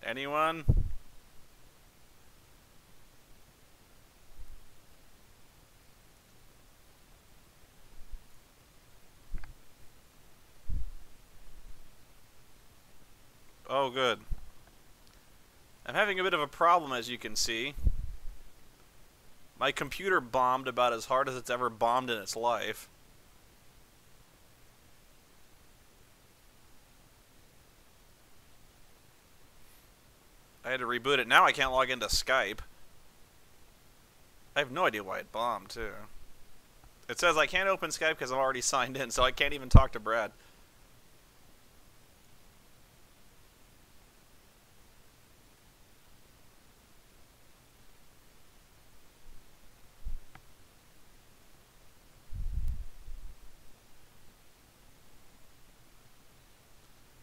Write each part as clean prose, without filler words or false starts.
Anyone? Oh, good. I'm having a bit of a problem, as you can see. My computer bombed about as hard as it's ever bombed in its life. I had to reboot it. Now I can't log into Skype. I have no idea why it bombed, too. It says I can't open Skype because I'm already signed in, so I can't even talk to Brad.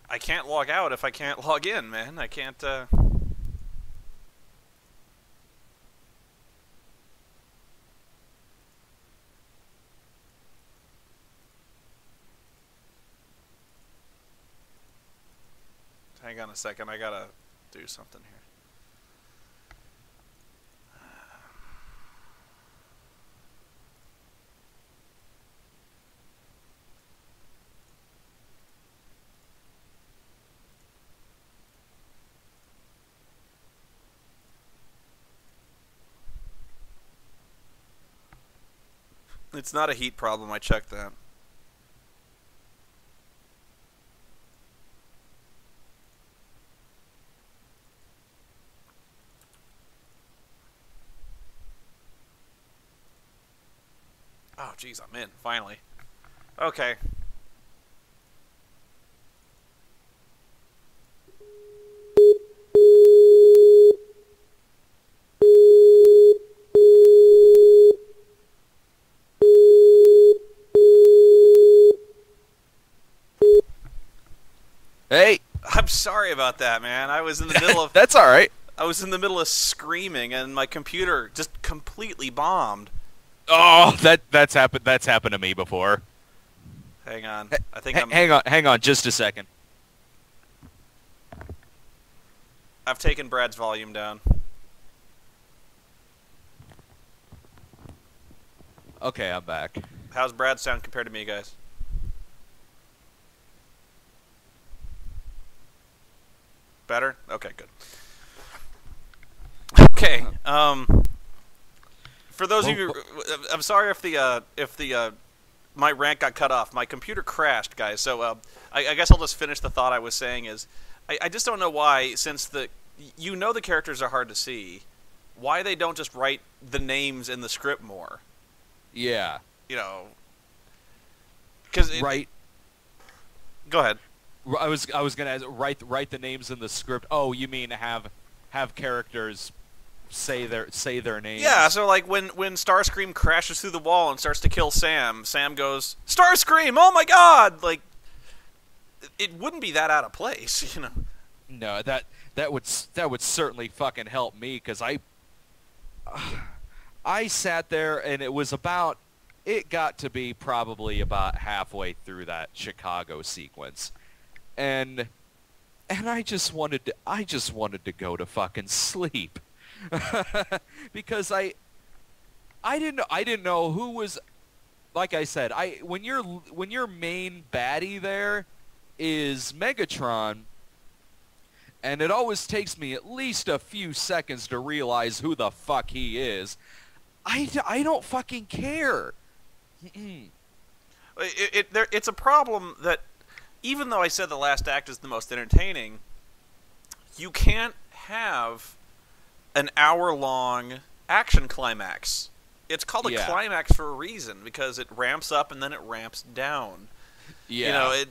I can't log out if I can't log in, man. I can't, Hang on a second, I gotta do something here. It's not a heat problem, I checked that. Oh, jeez, I'm in, finally. Okay. Hey, I'm sorry about that, man. I was in the middle of that's all right. I was in the middle of screaming and my computer just completely bombed. Oh, that's happened. That's happened to me before. Hang on. I think I'm Hang on, just a second. I've taken Brad's volume down. Okay, I'm back. How's Brad sound compared to me, guys? Better? Okay, good. Okay. For those of you, I'm sorry if the my rant got cut off. My computer crashed, guys. So I guess I'll just finish the thought I was saying. Is I just don't know why, since the characters are hard to see, why they don't just write the names in the script more. Yeah. You know. Right. Go ahead. I was gonna ask, write the names in the script. Oh, you mean have characters say their names? Yeah, so like when Starscream crashes through the wall and starts to kill Sam, Sam goes, "Starscream! Oh my God!" Like, it wouldn't be that out of place, you know. No, that would certainly fucking help me, because I sat there and it got to be probably about halfway through that Chicago sequence. And I just wanted to go to fucking sleep. Because I didn't know who was, like I said, when your main baddie there is Megatron, and it always takes me at least a few seconds to realize who the fuck he is. I don't fucking care. It's a problem that, even though I said the last act is the most entertaining, you can't have an hour-long action climax. It's called a climax for a reason, because it ramps up and then it ramps down. Yeah. You know,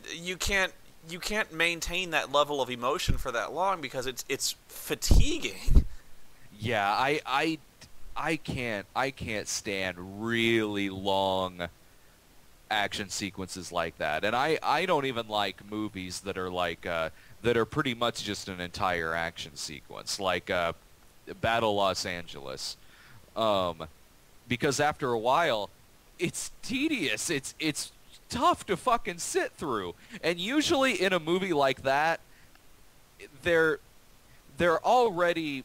you can't maintain that level of emotion for that long, because it's fatiguing. Yeah, I can't stand really long action sequences like that, and I don't even like movies that are pretty much just an entire action sequence, like Battle Los Angeles, because after a while it's tedious, it's tough to fucking sit through, and usually in a movie like that they're already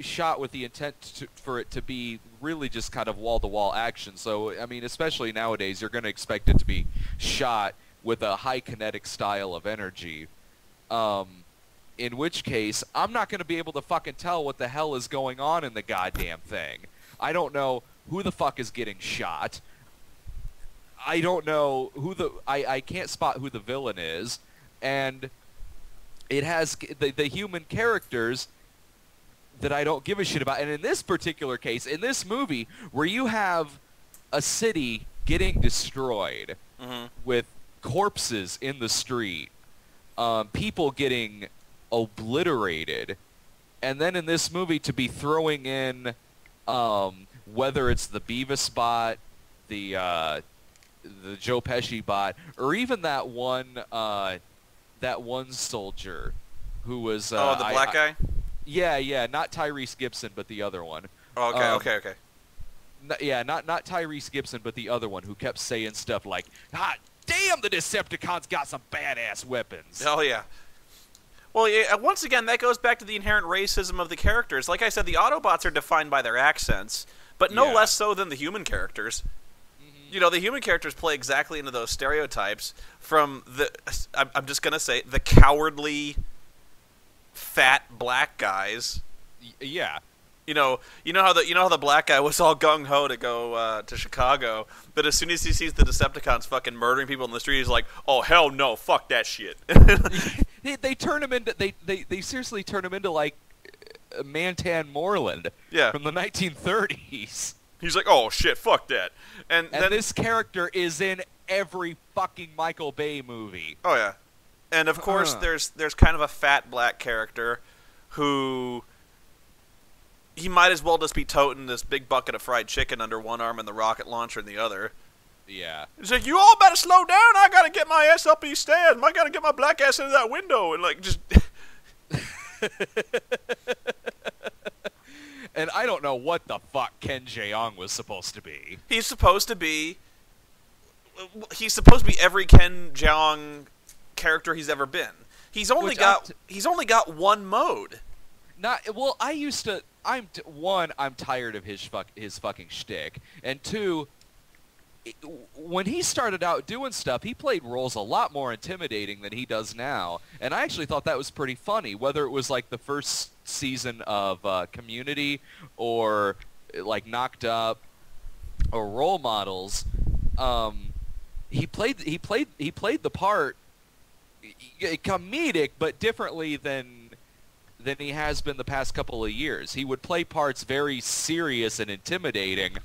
shot with the intent for it to be really just kind of wall-to-wall action. So, I mean, especially nowadays, you're going to expect it to be shot with a high kinetic style of energy. In which case, I'm not going to be able to fucking tell what the hell is going on in the goddamn thing. I don't know who the fuck is getting shot. I don't know I can't spot who the villain is. And it has the human characters that I don't give a shit about. And in this particular case, in this movie, where you have a city getting destroyed with corpses in the street, people getting obliterated, and then in this movie to be throwing in whether it's the Beavis bot, the Joe Pesci bot, or even that one soldier who was the black guy? Yeah, not Tyrese Gibson, but the other one. Oh, okay. Not Tyrese Gibson, but the other one who kept saying stuff like, "Ah, damn, the Decepticons got some badass weapons." Oh yeah. Well, yeah, once again, that goes back to the inherent racism of the characters. Like I said, the Autobots are defined by their accents, but no less so than the human characters. You know, the human characters play exactly into those stereotypes from I'm just gonna say, the cowardly, fat black guys. Yeah. You know how the black guy was all gung ho to go to Chicago, but as soon as he sees the Decepticons fucking murdering people in the street, he's like, "Oh hell no, fuck that shit." They turn him into they seriously turn him into like Mantan Moreland from the 1930s. He's like, "Oh shit, fuck that." And then this character is in every fucking Michael Bay movie. Oh yeah. And of course there's kind of a fat black character who he might as well just be toting this big bucket of fried chicken under one arm and the rocket launcher in the other. Yeah. He's like, "You all better slow down. I gotta get my ass up these stairs. I gotta get my black ass into that window." And like just And I don't know what the fuck Ken Jeong was supposed to be. He's supposed to be every Ken Jeong character he's ever been. He's only got one mode. I'm tired of his fucking shtick, and two, when he started out doing stuff, he played roles a lot more intimidating than he does now, and I actually thought that was pretty funny. Whether it was like the first season of Community or like Knocked Up or Role Models, he played the part comedic, but differently than he has been the past couple of years. He would play parts very serious and intimidating,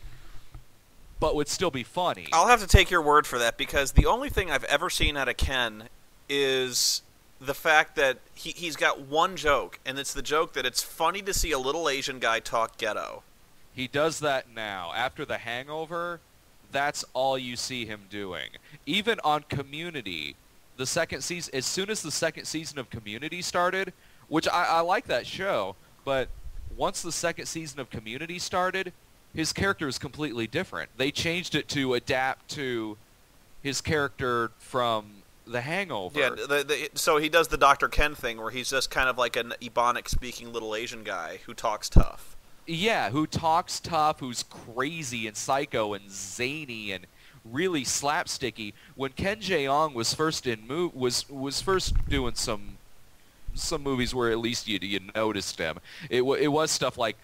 but would still be funny. I'll have to take your word for that, because the only thing I've ever seen out of Ken is the fact that he's got one joke, and it's the joke that it's funny to see a little Asian guy talk ghetto. He does that now. After The Hangover, that's all you see him doing. Even on Community, the second season, as soon as the second season of Community started, which I like that show, but once the second season of Community started, his character is completely different. They changed it to adapt to his character from The Hangover. Yeah, so he does the Dr. Ken thing where he's just kind of like an Ebonic-speaking little Asian guy who talks tough. Yeah, who talks tough, who's crazy and psycho and zany and really slapsticky. When Ken Jeong was first was first doing some movies where at least you noticed him, it was stuff like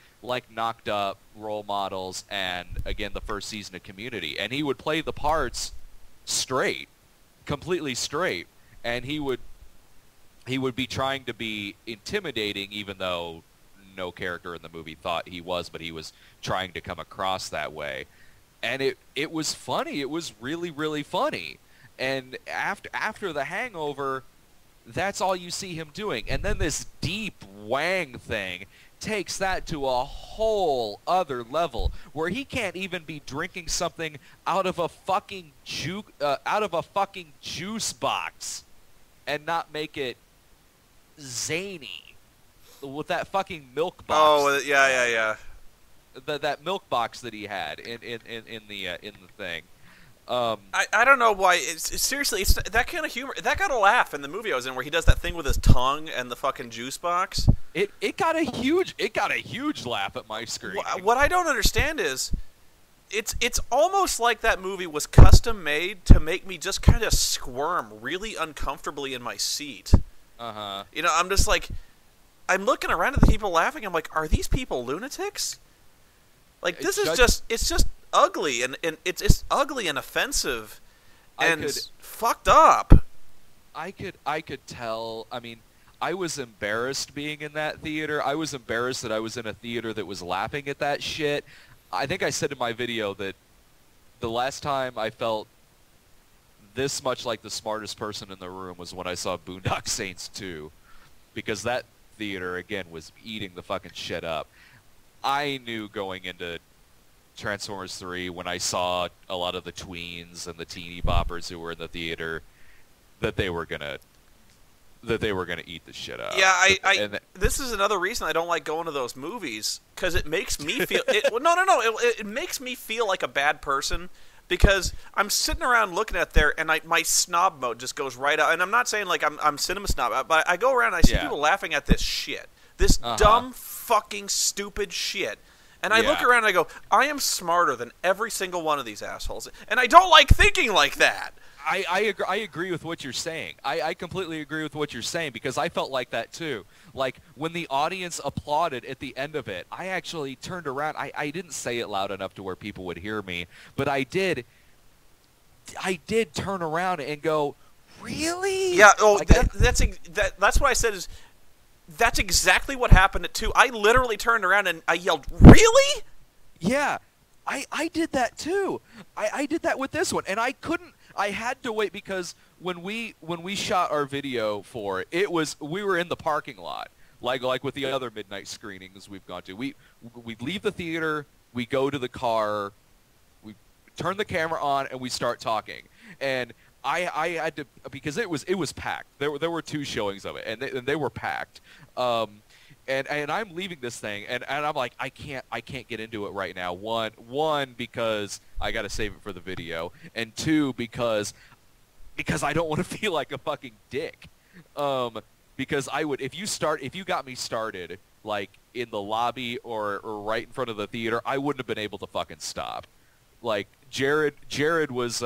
Knocked Up, Role Models, and again the first season of Community, and he would play the parts straight, completely straight, and he would be trying to be intimidating, even though no character in the movie thought he was, but he was trying to come across that way. And it was funny. It was really, really funny. And after The Hangover, that's all you see him doing. And then this deep Wang thing takes that to a whole other level, where he can't even be drinking something out of a fucking juice box and not make it zany with that fucking milk box. Oh yeah. That milk box that he had in the thing. I don't know why. Seriously, it's that kind of humor. That got a laugh in the movie I was in, where he does that thing with his tongue and the fucking juice box. It got a huge laugh at my screen. What I don't understand is, it's almost like that movie was custom made to make me just kind of squirm really uncomfortably in my seat. You know, I'm just like, I'm looking around at the people laughing. I'm like, are these people lunatics? Like, this is just, it's just ugly, and it's ugly and offensive and fucked up. I could tell. I mean, I was embarrassed being in that theater. I was embarrassed that I was in a theater that was laughing at that shit. I think I said in my video that the last time I felt this much like the smartest person in the room was when I saw Boondock Saints 2, because that theater, again, was eating the fucking shit up. I knew going into Transformers 3, when I saw a lot of the tweens and the teeny boppers who were in the theater, that they were gonna eat the shit up. Yeah, this is another reason I don't like going to those movies, because it makes me feel it makes me feel like a bad person, because I'm sitting around looking at there, and my snob mode just goes right out. And I'm not saying like I'm cinema snob, but I go around and I see people laughing at this shit, this dumb fucking stupid shit. And I look around and I go, I am smarter than every single one of these assholes. And I don't like thinking like that. I agree with what you're saying. I completely agree with what you're saying, because I felt like that too. Like, when the audience applauded at the end of it, I actually turned around. I didn't say it loud enough to where people would hear me, but I did turn around and go, really? Yeah, that's what I said is, that's exactly what happened at 2. I literally turned around and I yelled, really? Yeah, I did that too. I did that with this one, and I couldn't. I had to wait, because when we shot our video for it, we were in the parking lot, like with the other midnight screenings we've gone to. We leave the theater, we go to the car, we turn the camera on, and we start talking. And I had to, because it was packed. There were 2 showings of it, and they were packed. And I'm leaving this thing, and I'm like, I can't get into it right now. One because I got to save it for the video, and 2 because I don't want to feel like a fucking dick. Because I would, if you got me started like in the lobby or right in front of the theater, I wouldn't have been able to fucking stop. Like, Jared was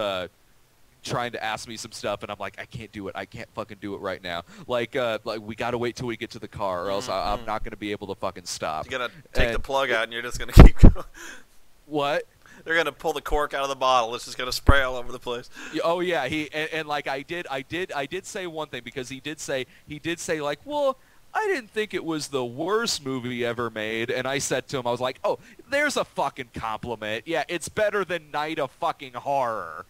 trying to ask me some stuff, and I'm like, I can't do it. I can't fucking do it right now. Like we gotta wait till we get to the car, or else I'm not gonna be able to fucking stop. You're gonna take the plug out, and you're just gonna keep going. What? They're gonna pull the cork out of the bottle. It's just gonna spray all over the place. Oh yeah, and like I did say one thing, because he did say like, well, I didn't think it was the worst movie ever made. And I said to him, I was like, oh, there's a fucking compliment. Yeah, it's better than Night of fucking Horror.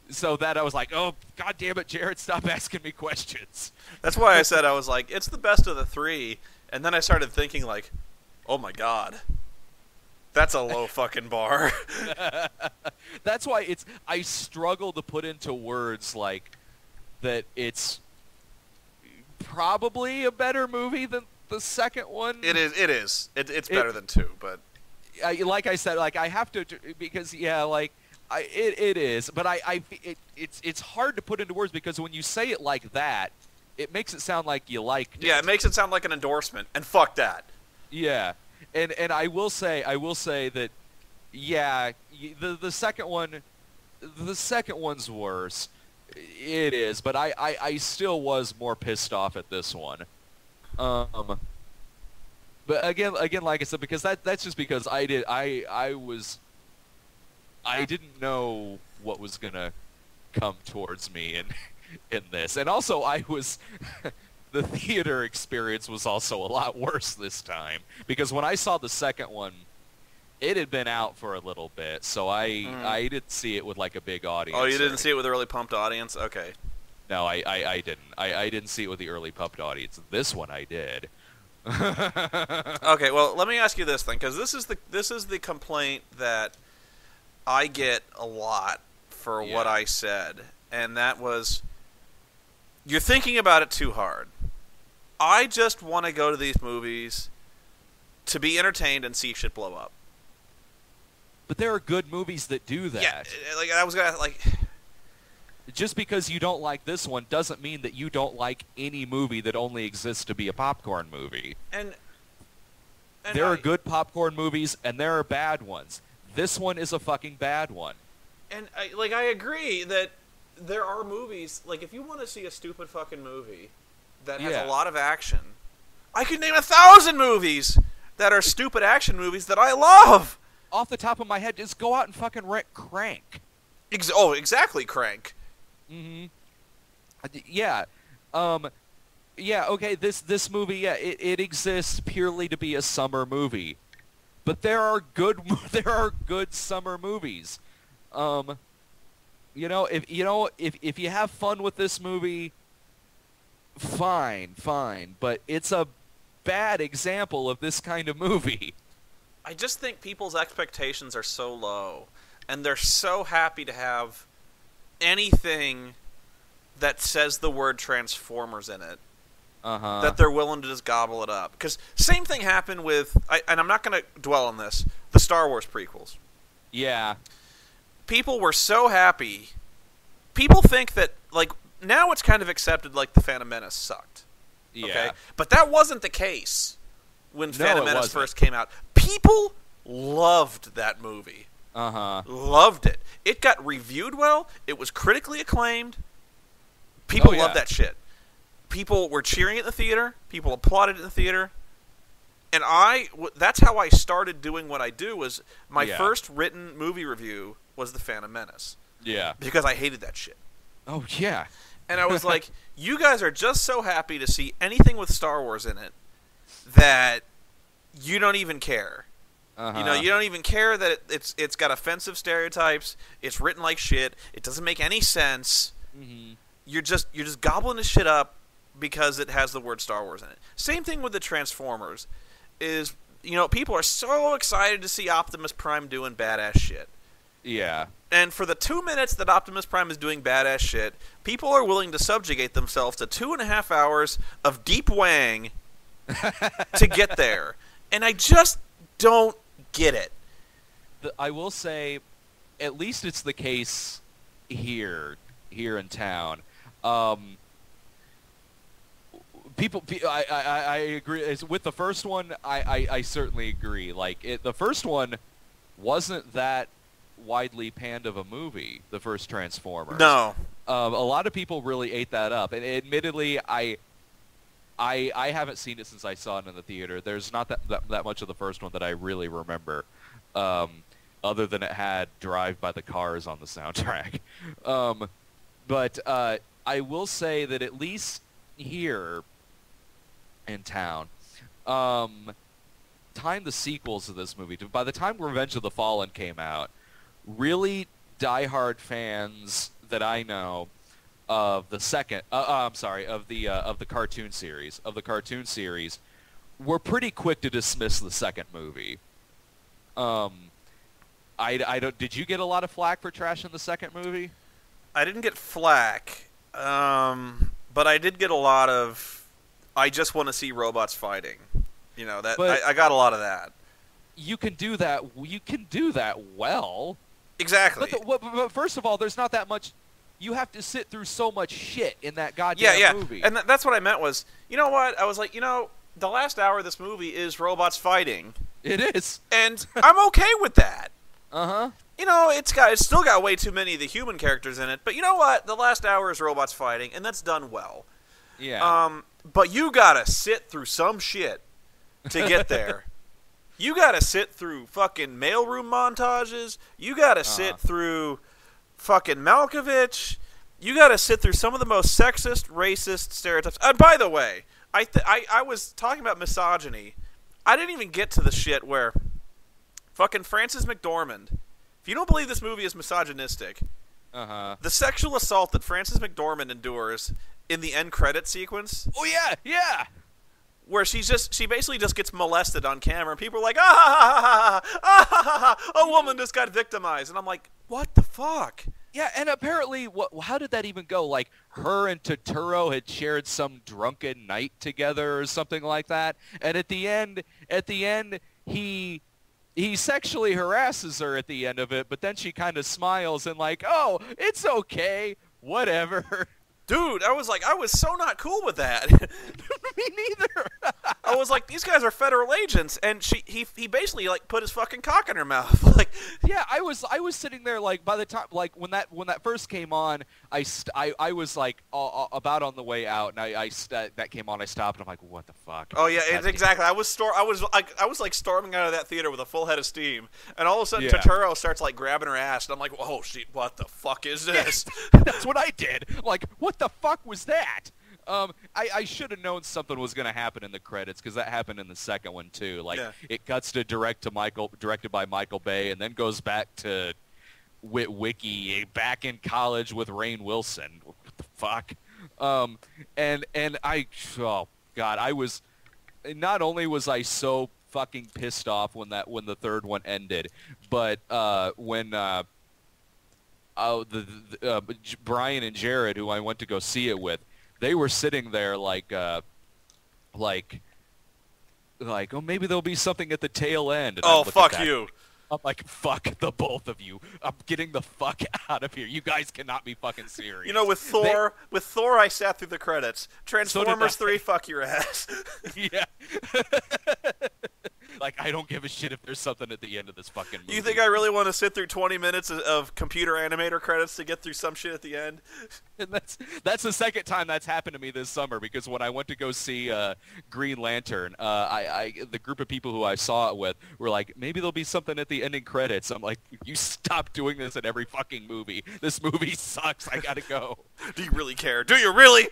So that I was like, oh, God damn it, Jared, stop asking me questions. That's why I said, I was like, it's the best of the 3. And then I started thinking, like, oh my God, that's a low fucking bar. That's why I struggle to put into words like that it's probably a better movie than the second one. It is. It's better than 2, but like I said, like I have to, because like. It is, but it's hard to put into words, because when you say it like that, it makes it sound like you liked it. Yeah, it makes it sound like an endorsement, and fuck that. Yeah, and I will say that, yeah, the second one's worse. It is, but I still was more pissed off at this one. But again, like I said, because that's just because I didn't know what was gonna come towards me in this, and also the theater experience was also a lot worse this time, because when I saw the second one, it had been out for a little bit, so I didn't see it with like a big audience. Oh, you didn't see it with a really pumped audience? Okay. No, I didn't. I didn't see it with the early pumped audience. This one I did. Okay, well, let me ask you this thing, because this is the complaint that I get a lot for what I said, and that was, you're thinking about it too hard. I just want to go to these movies to be entertained and see shit blow up. But there are good movies that do that. Yeah, like I was gonna like. Just because you don't like this one doesn't mean that you don't like any movie that only exists to be a popcorn movie. And there are good popcorn movies, and there are bad ones. This one is a fucking bad one. And I agree that there are movies, like if you want to see a stupid fucking movie that has a lot of action, I could name 1,000 movies that are stupid action movies that I love. Off the top of my head, just go out and fucking rent Crank. Exactly, Crank. Mm-hmm. Yeah. Yeah, okay, this movie, it exists purely to be a summer movie. But there are good summer movies. If you have fun with this movie, fine. But it's a bad example of this kind of movie. I just think people's expectations are so low, and they're so happy to have anything that says the word Transformers in it. That they're willing to just gobble it up. Because same thing happened with, and I'm not going to dwell on this, the Star Wars prequels. Yeah. People were so happy. People think that, like, now it's kind of accepted, like, the Phantom Menace sucked. Yeah. Okay? But that wasn't the case when Phantom Menace wasn't. first came out. People loved that movie. Loved it. It got reviewed well. It was critically acclaimed. People loved that shit. People were cheering at the theater. People applauded in the theater. And that's how I started doing what I do. Was my first written movie review was The Phantom Menace. Yeah. Because I hated that shit. Oh, yeah. And I was like, you guys are just so happy to see anything with Star Wars in it that you don't even care. You know, you don't even care that it's got offensive stereotypes. It's written like shit. It doesn't make any sense. Mm-hmm. You're just gobbling this shit up because it has the word Star Wars in it. Same thing with the Transformers. Is, people are so excited to see Optimus Prime doing badass shit. Yeah. And for the 2 minutes that Optimus Prime is doing badass shit, people are willing to subjugate themselves to 2.5 hours of deep wang to get there. And I just don't get it. I will say, at least it's the case here in town. I agree. With the first one, I certainly agree. The first one wasn't that widely panned of a movie, the first Transformers. No. A lot of people really ate that up. And admittedly, I haven't seen it since I saw it in the theater. There's not that much of the first one that I really remember, other than it had Drive by the Cars on the soundtrack. But I will say that at least here in town, the sequels of this movie, by the time Revenge of the Fallen came out, really diehard fans that I know of the of the cartoon series, were pretty quick to dismiss the second movie. Did you get a lot of flack for trashing the second movie? I didn't get flack, but I did get a lot of, I just want to see robots fighting. I got a lot of that. You can do that. You can do that well. Exactly. But first of all, there's not that much. You have to sit through so much shit in that goddamn movie. And that's what I meant was, you know what? I was like, the last hour of this movie is robots fighting. It is. And I'm okay with that. Uh-huh. It's still got way too many of the human characters in it, but you know what? The last hour is robots fighting, and that's done well. Yeah. But you gotta sit through some shit to get there. You gotta sit through fucking mailroom montages. You gotta sit through fucking Malkovich. You gotta sit through some of the most sexist, racist stereotypes. And by the way, I was talking about misogyny. I didn't even get to the shit where fucking Frances McDormand. If you don't believe this movie is misogynistic, the sexual assault that Frances McDormand endures in the end credit sequence. Oh yeah. Where she basically just gets molested on camera, and people are like, a woman just got victimized, and I'm like, what the fuck? Yeah, and apparently, how did that even go? Like, her and Totoro had shared some drunken night together or something like that, and at the end, he he sexually harasses her at the end of it, but then she kind of smiles and like, oh, it's okay, whatever. Dude, I was so not cool with that. Me neither. I was like, these guys are federal agents, and he basically like put his fucking cock in her mouth. Like, Yeah, I was sitting there like by the time like when that first came on, I was like about on the way out, and that came on, I stopped, and I'm like, what the fuck? oh yeah, it's exactly. I was like storming out of that theater with a full head of steam, and all of a sudden Yeah. Turturro starts like grabbing her ass, and I'm like, oh shit, what the fuck is this? That's what I did. Like, what the fuck was that? I should have known something was going to happen in the credits because that happened in the second one too. Like, Yeah. it cuts to directed by Michael Bay, and then goes back to Wiki back in college with Rainn Wilson. What the fuck? And oh god, I was not only was I so fucking pissed off when the third one ended, but when Brian and Jared, who I went to go see it with, they were sitting there like, oh, maybe there'll be something at the tail end. And Oh fuck you! I'm like, fuck the both of you. I'm getting the fuck out of here. You guys cannot be fucking serious. You know, with Thor, I sat through the credits. Transformers 3, fuck your ass. Yeah. Like, I don't give a shit if there's something at the end of this fucking movie. You think I really want to sit through 20 minutes of computer animator credits to get through some shit at the end? And that's the second time that's happened to me this summer, because when I went to go see Green Lantern, the group of people who I saw it with were like, maybe there'll be something at the ending credits. I'm like, you stop doing this in every fucking movie. This movie sucks. I gotta go. Do you really care? Do you really?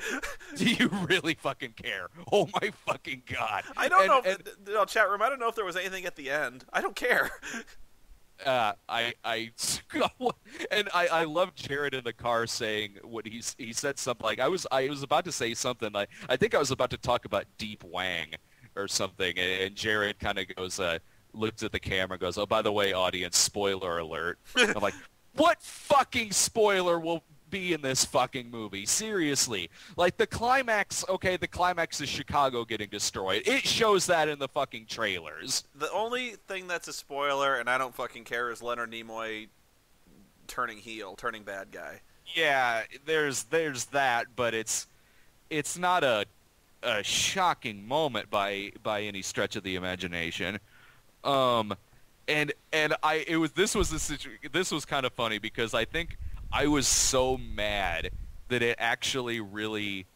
Do you really fucking care? Oh my fucking god. I don't know. Chat room, I don't know if there was anything at the end. I don't care. I love Jared in the car saying what he said something like, I was about to say something like, I think I was about to talk about Deep Wang or something, and Jared kind of goes looks at the camera, goes, oh, by the way, audience, spoiler alert. I'm like, what fucking spoiler will be in this fucking movie? Seriously. Like, the climax is Chicago getting destroyed. It shows that in the fucking trailers. The only thing that's a spoiler, and I don't fucking care, is Leonard Nimoy turning heel, turning bad guy. Yeah, there's that, but it's not a shocking moment by any stretch of the imagination. This was kind of funny because I think I was so mad that it actually really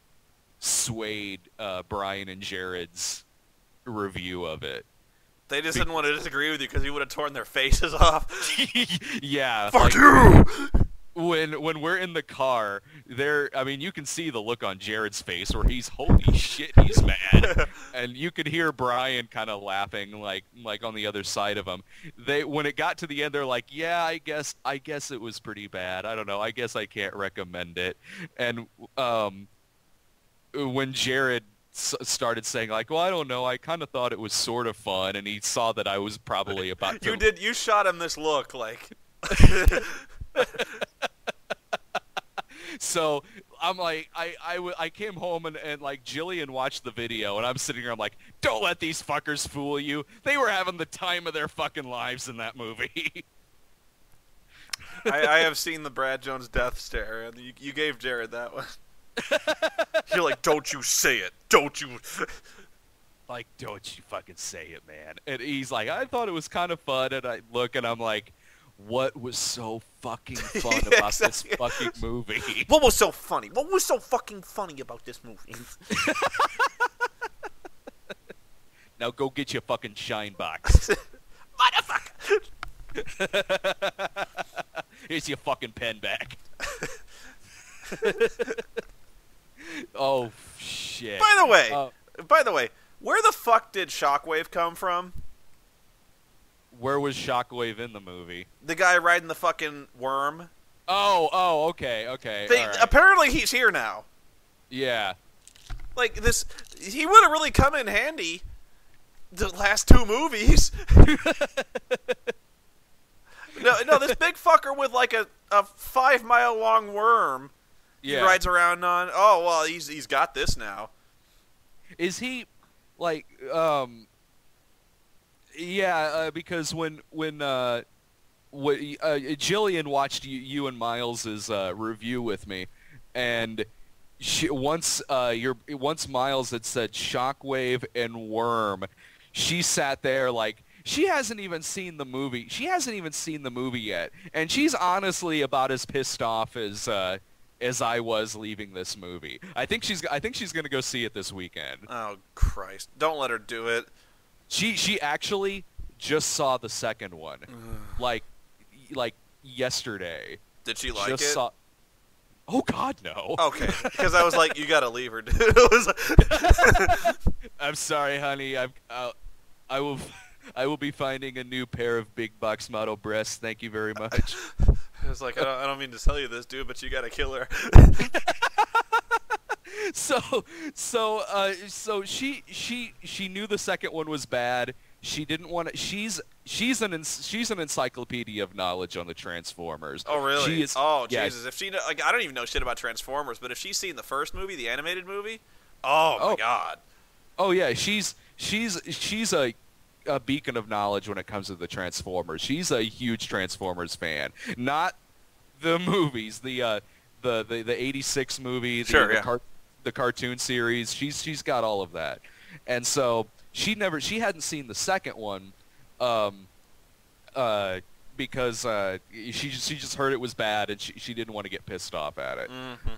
swayed Brian and Jared's review of it. They just didn't want to disagree with you because you would have torn their faces off. Yeah. Fuck you! When we're in the car, you can see the look on Jared's face where he's, holy shit, he's mad. And you could hear Brian kind of laughing like on the other side of him. When it got to the end, they're like, yeah, I guess it was pretty bad. I don't know. I guess I can't recommend it. And when Jared started saying like, well, I don't know, I kind of thought it was sort of fun, and he saw that I was probably about to... You shot him this look, like... So I'm like, I came home and like Jillian watched the video, and I'm sitting here, I'm like, don't let these fuckers fool you. They were having the time of their fucking lives in that movie. I have seen the Brad Jones death stare, and you gave Jared that one. You're like, don't you say it. Don't you... Like, don't you fucking say it, man. And he's like, I thought it was kind of fun, and I look, and I'm like, what was so fucking fun about this fucking movie? What was so funny? What was so fucking funny about this movie? Now go get your fucking shine box. Motherfucker! Here's your fucking pen back. Oh, shit. By the way, where the fuck did Shockwave come from? Where was Shockwave in the movie? The guy riding the fucking worm. Oh, okay. All right. Apparently he's here now. Yeah. Like, he would have really come in handy the last two movies. No, this big fucker with like a 5-mile long worm he rides around on. Oh, well, he's got this now. Is he, like, Yeah, because Jillian watched you and Miles's review with me, and once Miles had said Shockwave and Worm, she sat there like she hasn't even seen the movie. She hasn't even seen the movie yet, and she's honestly about as pissed off as I was leaving this movie. I think she's gonna go see it this weekend. Oh Christ! Don't let her do it. She actually just saw the second one, like yesterday. Did she like it? Oh God, no. Okay, because I was like, you gotta leave her, dude. It was I'm sorry, honey. I will be finding a new pair of big box model breasts. Thank you very much. I was like, I don't mean to tell you this, dude, but you gotta kill her. So she knew the second one was bad. She didn't want to. She's an encyclopedia of knowledge on the Transformers. Oh really? She is, oh yeah. Jesus! If I don't even know shit about Transformers, but if she's seen the first movie, the animated movie, oh my God. Oh yeah, she's a beacon of knowledge when it comes to the Transformers. She's a huge Transformers fan. Not the movies, the '86 movie, the cartoon series. She's got all of that, and so she hadn't seen the second one, because she just heard it was bad and she didn't want to get pissed off at it,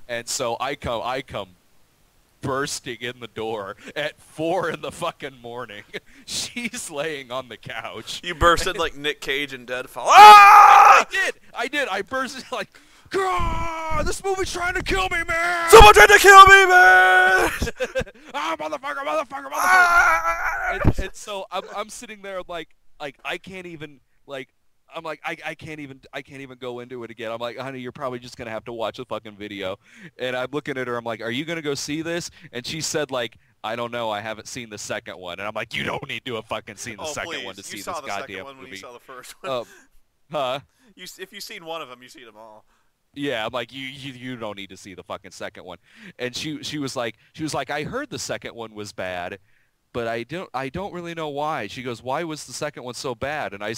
and so I come bursting in the door at 4 in the fucking morning. She's laying on the couch. You bursted like Nick Cage in Deadfall. Ah! I did. I bursted like, God, this movie's trying to kill me, man! Someone tried to kill me, man! motherfucker! Ah! And so I'm sitting there like I can't even like. I'm like, I can't even go into it again. I'm like, honey, you're probably just going to have to watch the fucking video. And I'm looking at her. I'm like, are you going to go see this? And she said, like, I don't know. I haven't seen the second one. And I'm like, you don't need to have fucking seen the second one to see this goddamn movie. When you saw the first one. Huh? If you've seen one of them, you've seen them all. Yeah, I'm like, you don't need to see the fucking second one. And she was like, I heard the second one was bad, but I don't really know why. She goes, why was the second one so bad? And I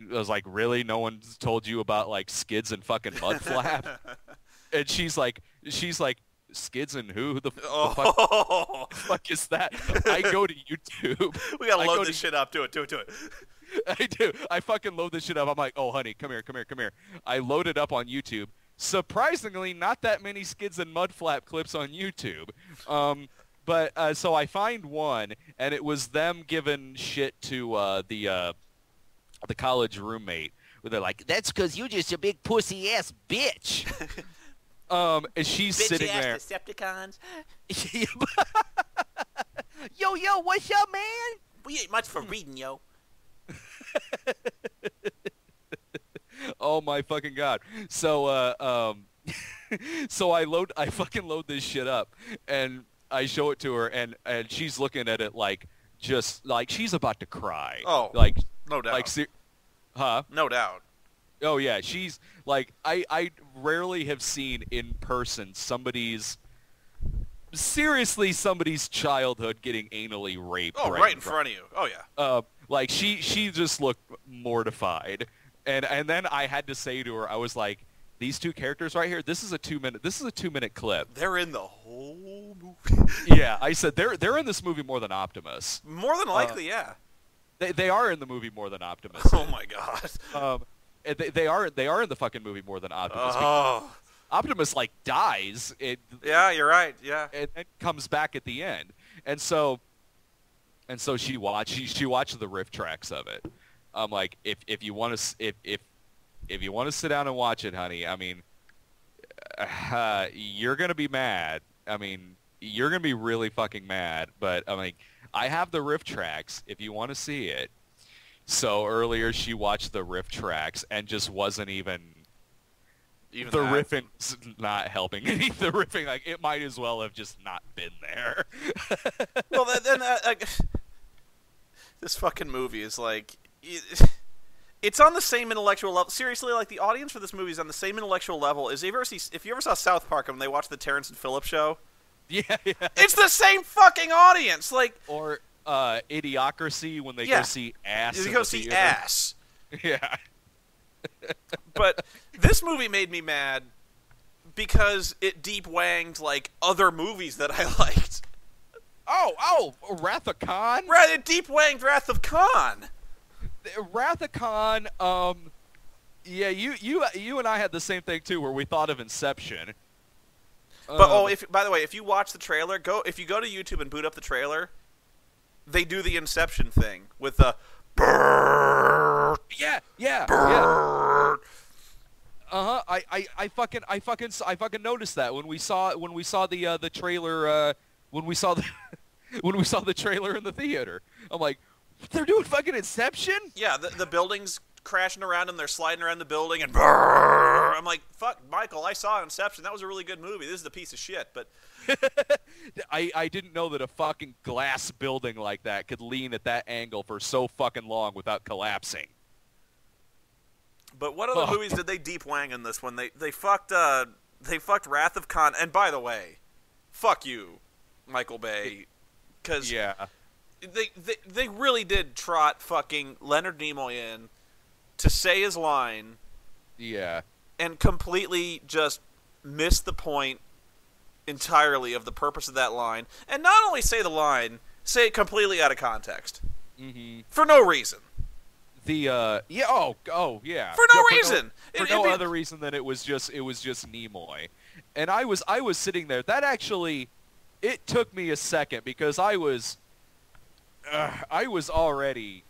was like, really? No one's told you about like skids and fucking mud flap? And she's like, skids and who? The fuck is that? I go to YouTube. We gotta load this shit up. Do it. I do. I fucking load this shit up. I'm like, oh, honey, come here. I load it up on YouTube. Surprisingly, not that many skids and mud flap clips on YouTube. But so I find one, and it was them giving shit to the college roommate, where they're like, "That's because you're just a big pussy ass bitch." And she's sitting there. Decepticons. Yo, what's up, man? We ain't much for reading, yo. Oh my fucking God! So so I fucking load this shit up, and I show it to her, and she's looking at it like just like she's about to cry. Oh, like. No doubt. Like, huh? No doubt. Oh, yeah. She's, like, I rarely have seen in person somebody's childhood getting anally raped. Oh, right in front of you. Oh, yeah. Like, she just looked mortified. And then I had to say to her, I was like, these two characters right here, this is a 2-minute clip. They're in the whole movie. Yeah, I said, they're in this movie more than Optimus. More than likely, yeah. They are in the movie more than Optimus. Oh my God. They are in the fucking movie more than Optimus. Oh. Optimus like dies. Yeah, you're right. Yeah. And then comes back at the end. And so she watched the riff tracks of it. I'm like, if you want to sit down and watch it, honey, I mean, you're gonna be mad. I mean, you're gonna be really fucking mad. But I'm like, I have the riff tracks if you want to see it. So earlier she watched the riff tracks and just wasn't even the that. riffing's not helping. The riffing, like, it might as well have just not been there. Well, then this fucking movie is like, it's on the same intellectual level. Seriously, like, the audience for this movie is on the same intellectual level as if you ever saw South Park when they watched the Terrence and Phillip show. Yeah. It's the same fucking audience. Like, or Idiocracy when they Yeah. go see Ass. You in go the see theater. Ass. Yeah. But this movie made me mad because it deep wanged like other movies that I liked. Oh, Wrath of Khan. Right, it deep wanged Wrath of Khan. Wrath of Khan. Yeah, you and I had the same thing too, where we thought of Inception. But by the way, if you watch the trailer, if you go to YouTube and boot up the trailer, they do the Inception thing with the brrrr, yeah. brrrr. I fucking noticed that when we saw the trailer when we saw the trailer in the theater. I'm like, they're doing fucking Inception? Yeah, the building's crashing around and they're sliding around the building and brrrr. I'm like, fuck, Michael, I saw Inception. That was a really good movie. This is a piece of shit, but I didn't know that a fucking glass building like that could lean at that angle for so fucking long without collapsing. But what other movies did they deep wang in this one? They fucked Wrath of Khan. And by the way, fuck you, Michael Bay, because they really did trot fucking Leonard Nimoy in to say his line, and completely just miss the point entirely of the purpose of that line, and not only say the line, say it completely out of context, for no reason. For no reason. For no other reason than it was just Nimoy. And I was sitting there. That actually, it took me a second because I was already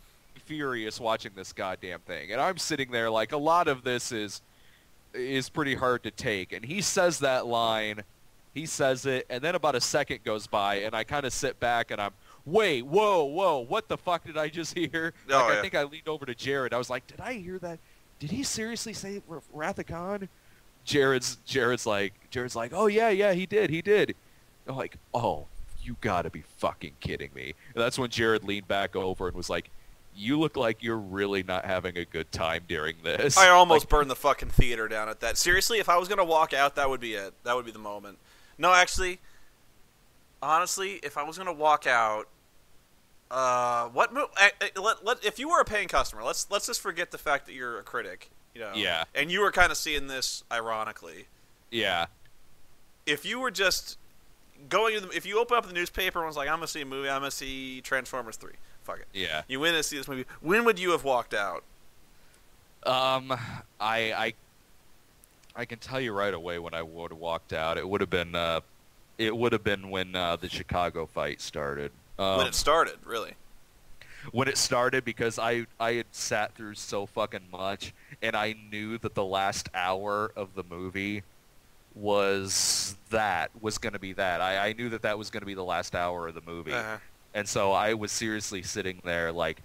furious watching this goddamn thing. And I'm sitting there like a lot of this is pretty hard to take. And he says that line, he says it, and then about a second goes by, and I kind of sit back and I'm, wait, whoa, what the fuck did I just hear? I think I leaned over to Jared. I was like, did I hear that? Did he seriously say Wrath of Khan? Jared's like, oh yeah, he did. I'm like, oh, you gotta be fucking kidding me. And that's when Jared leaned back over and was like, you look like you're really not having a good time during this. I almost burned the fucking theater down at that. Seriously, if I was gonna walk out, that would be it. That would be the moment. No, actually, honestly, if I was gonna walk out, if you were a paying customer, let's just forget the fact that you're a critic, Yeah. And you were kind of seeing this ironically. Yeah. If you were just if you open up the newspaper and was like, I'm gonna see a movie, I'm gonna see Transformers 3. Fuck it. Yeah. You went to see this movie. When would you have walked out? I can tell you right away when I would have walked out. It would have been when the Chicago fight started. When it started, really. When it started, because I had sat through so fucking much, and I knew that the last hour of the movie was going to be that. I knew that was going to be the last hour of the movie. Uh-huh. And so I was seriously sitting there like,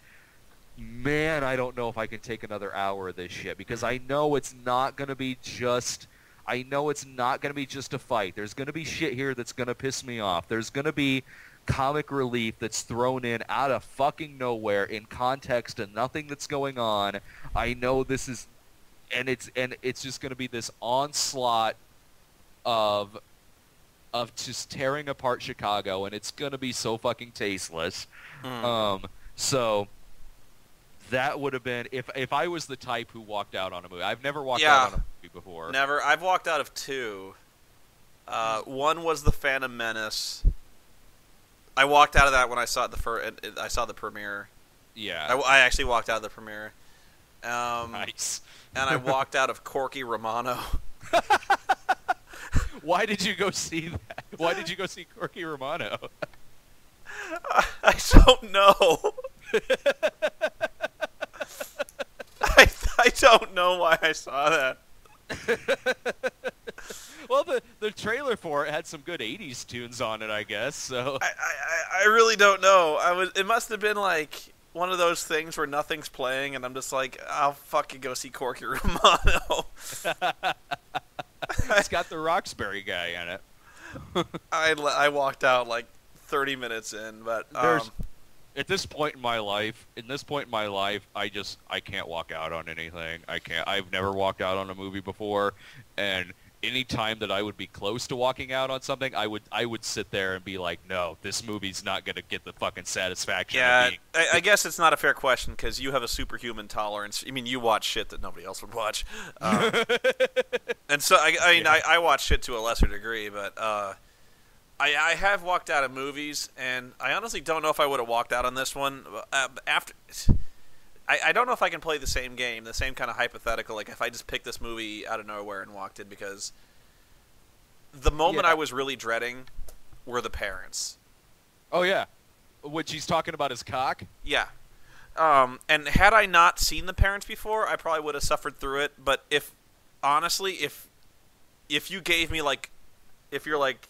man, I don't know if I can take another hour of this shit, because I know it's not going to be just a fight. There's going to be shit here that's going to piss me off. There's going to be comic relief that's thrown in out of fucking nowhere in context to nothing that's going on. I know this is, and it's just going to be this onslaught of just tearing apart Chicago, and it's going to be so fucking tasteless. So that would have been, if I was the type who walked out on a movie. I've never walked out on a movie before. Never. I've walked out of two. One was The Phantom Menace. I walked out of that when I saw I saw the premiere. Yeah. I actually walked out of the premiere. Nice. And I walked out of Corky Romano. Why did you go see that? Why did you go see Corky Romano? I don't know. I don't know why I saw that. Well, the trailer for it had some good 80s tunes on it, I guess. So I really don't know. It must have been like one of those things where nothing's playing, and I'm just like, I'll fucking go see Corky Romano. It's got the Roxbury guy in it. I walked out like 30 minutes in, but at this point in my life, I can't walk out on anything. I can't. I've never walked out on a movie before, and any time that I would be close to walking out on something, I would sit there and be like, no, this movie's not going to get the fucking satisfaction Yeah, of being... I guess it's not a fair question because you have a superhuman tolerance. I mean, you watch shit that nobody else would watch, and so I mean, I watch shit to a lesser degree, but I have walked out of movies, and I honestly don't know if I would have walked out on this one after. I don't know if I can play the same game, the same kind of hypothetical, like if I just picked this movie out of nowhere and walked in, because the moment I was really dreading were the parents. Oh, yeah. Which he's talking about his cock? Yeah. And had I not seen the parents before, I probably would have suffered through it, but honestly, if you gave me, like, if you're like,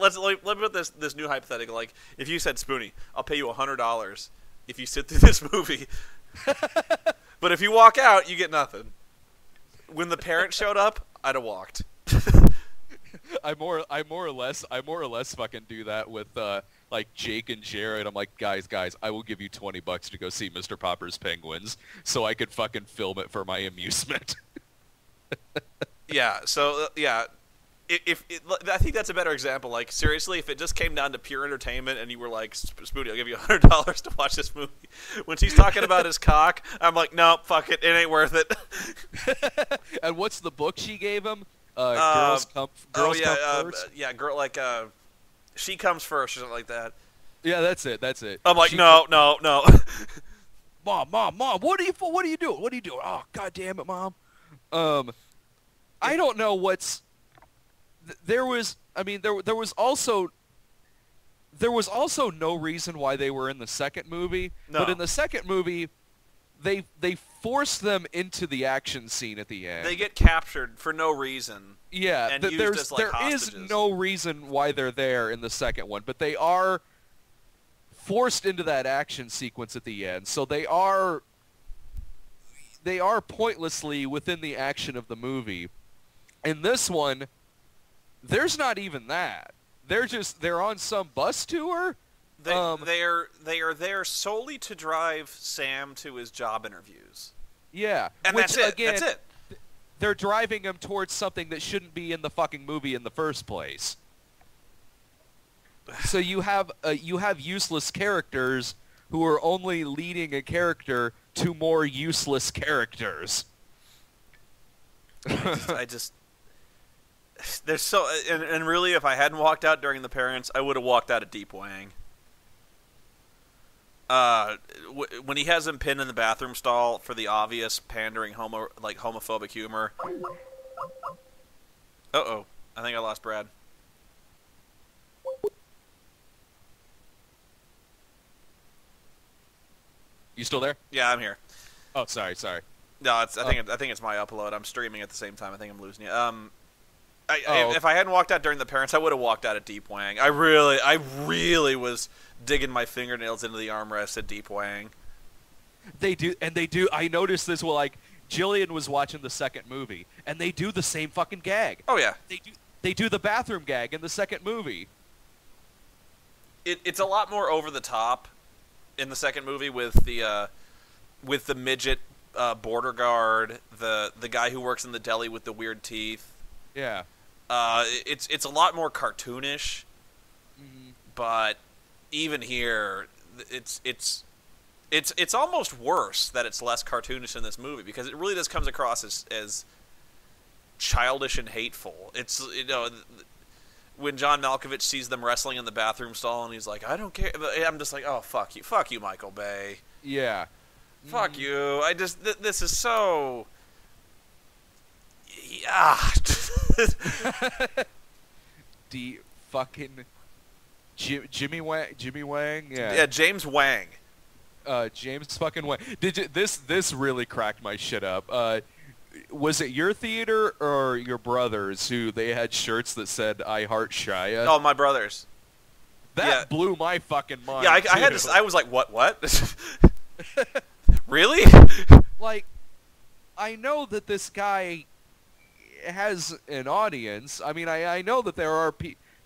let's put this new hypothetical, like, if you said, Spoony, I'll pay you $100 if you sit through this movie... But if you walk out, you get nothing. When the parents showed up, I'd have walked. I more or less fucking do that with like Jake and Jared. I'm like, guys, I will give you $20 to go see Mr. Popper's Penguins, so I could fucking film it for my amusement. Yeah. So yeah. I think that's a better example. Like, seriously, if it just came down to pure entertainment and you were like, Spoony, I'll give you $100 to watch this movie. When she's talking about his cock, I'm like, no, fuck it. It ain't worth it. And what's the book she gave him? Girls Come First? Yeah, She Comes First or something like that. Yeah, that's it. I'm like, no. Mom, what are you doing? Oh, God damn it, Mom. I don't know what's... There was also no reason why they were in the second movie. No. But in the second movie, they forced them into the action scene at the end. They get captured for no reason. Yeah, and used as, like, there is hostages. no reason why they're there in the second one, but they are forced into that action sequence at the end. So they are pointlessly within the action of the movie. In this one, there's not even that. They're on some bus tour. They are there solely to drive Sam to his job interviews. Yeah, and which, that's it. Again, that's it. They're driving him towards something that shouldn't be in the fucking movie in the first place. So you have useless characters who are only leading a character to more useless characters. I just there's so and really, if I hadn't walked out during the parents, I would have walked out of Deep Wang. When he has him pinned in the bathroom stall for the obvious pandering homophobic humor. Uh-oh. I think I lost Brad. You still there? Yeah, I'm here. Oh, sorry. No, I think it's my upload. I'm streaming at the same time. I think I'm losing you. If I hadn't walked out during the parents, I would have walked out at Deep Wang. I really was digging my fingernails into the armrest at Deep Wang. They do. I noticed this while, like, Jillian was watching the second movie, and they do the same fucking gag. Oh, yeah. They do the bathroom gag in the second movie. It's a lot more over the top in the second movie with the midget border guard, the guy who works in the deli with the weird teeth. Yeah. It's a lot more cartoonish, but even here, it's almost worse that it's less cartoonish in this movie, because it really just comes across as childish and hateful. It's, when John Malkovich sees them wrestling in the bathroom stall and he's like, I don't care. I'm just like, oh, fuck you, Michael Bay. Yeah. Fuck you. This is so... Yeah. The fucking Jimmy Wang. Yeah, James Wang. James fucking Wang. This really cracked my shit up. Was it your theater or your brother's who they had shirts that said "I Heart Shia"? Oh, my brother's. That blew my fucking mind. Yeah, I was like, what? Really? Like, I know that this guy has an audience. I mean, I know that there are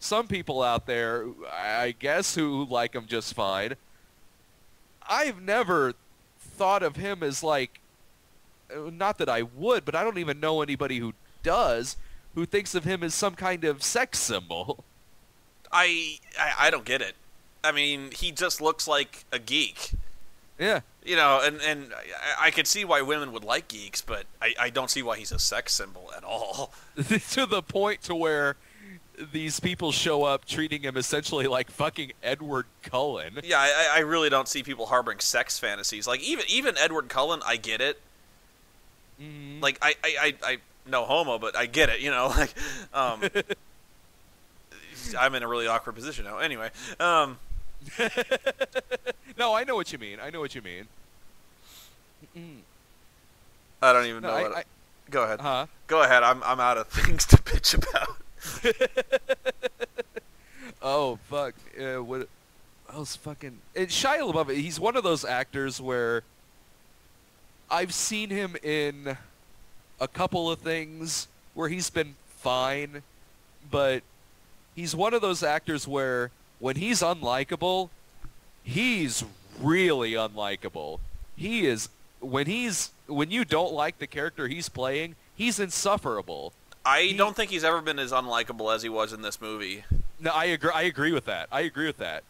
some people out there, I guess, who like him just fine. I've never thought of him as, like, not that I would, but I don't even know anybody who does, who thinks of him as some kind of sex symbol. I don't get it. I mean, he just looks like a geek. Yeah. You know, and I could see why women would like geeks, but I don't see why he's a sex symbol at all. To the point to where these people show up treating him essentially like fucking Edward Cullen. Yeah, I really don't see people harboring sex fantasies. Like, even Edward Cullen, I get it. Mm-hmm. Like, I no homo, but I get it, you know? Like, I'm in a really awkward position now. Anyway, No, I know what you mean. I know what you mean. I don't even know what... Go ahead. Huh? Go ahead. I'm out of things to bitch about. Oh, fuck. What else fucking... Shia LaBeouf, he's one of those actors where I've seen him in a couple of things where he's been fine, but he's one of those actors where when he's unlikable, he's really unlikable. He is... When you don't like the character he's playing, he's insufferable. I don't think he's ever been as unlikable as he was in this movie. No, I agree with that. I agree with that.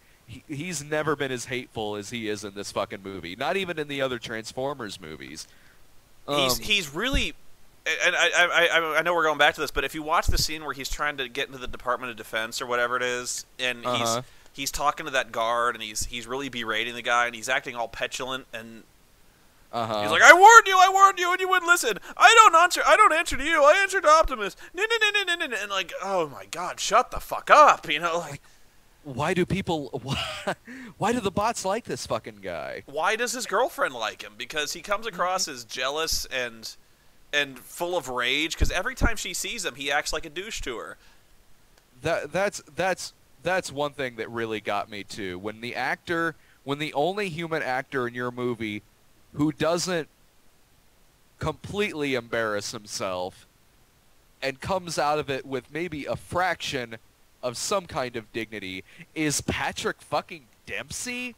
He's never been as hateful as he is in this fucking movie. Not even in the other Transformers movies. He's really, and I know we're going back to this, but if you watch the scene where he's trying to get into the Department of Defense or whatever it is, and he's talking to that guard, and he's really berating the guy, and he's acting all petulant, and he's like, I warned you, and you wouldn't listen. I don't answer to you. I answer to Optimus. And like, oh my God, shut the fuck up, you know, like. Why do the bots like this fucking guy? Why does his girlfriend like him? Because he comes across as jealous and full of rage. Because every time she sees him, he acts like a douche to her. That's one thing that really got me too. When the only human actor in your movie who doesn't completely embarrass himself and comes out of it with maybe a fraction of some kind of dignity is Patrick fucking Dempsey.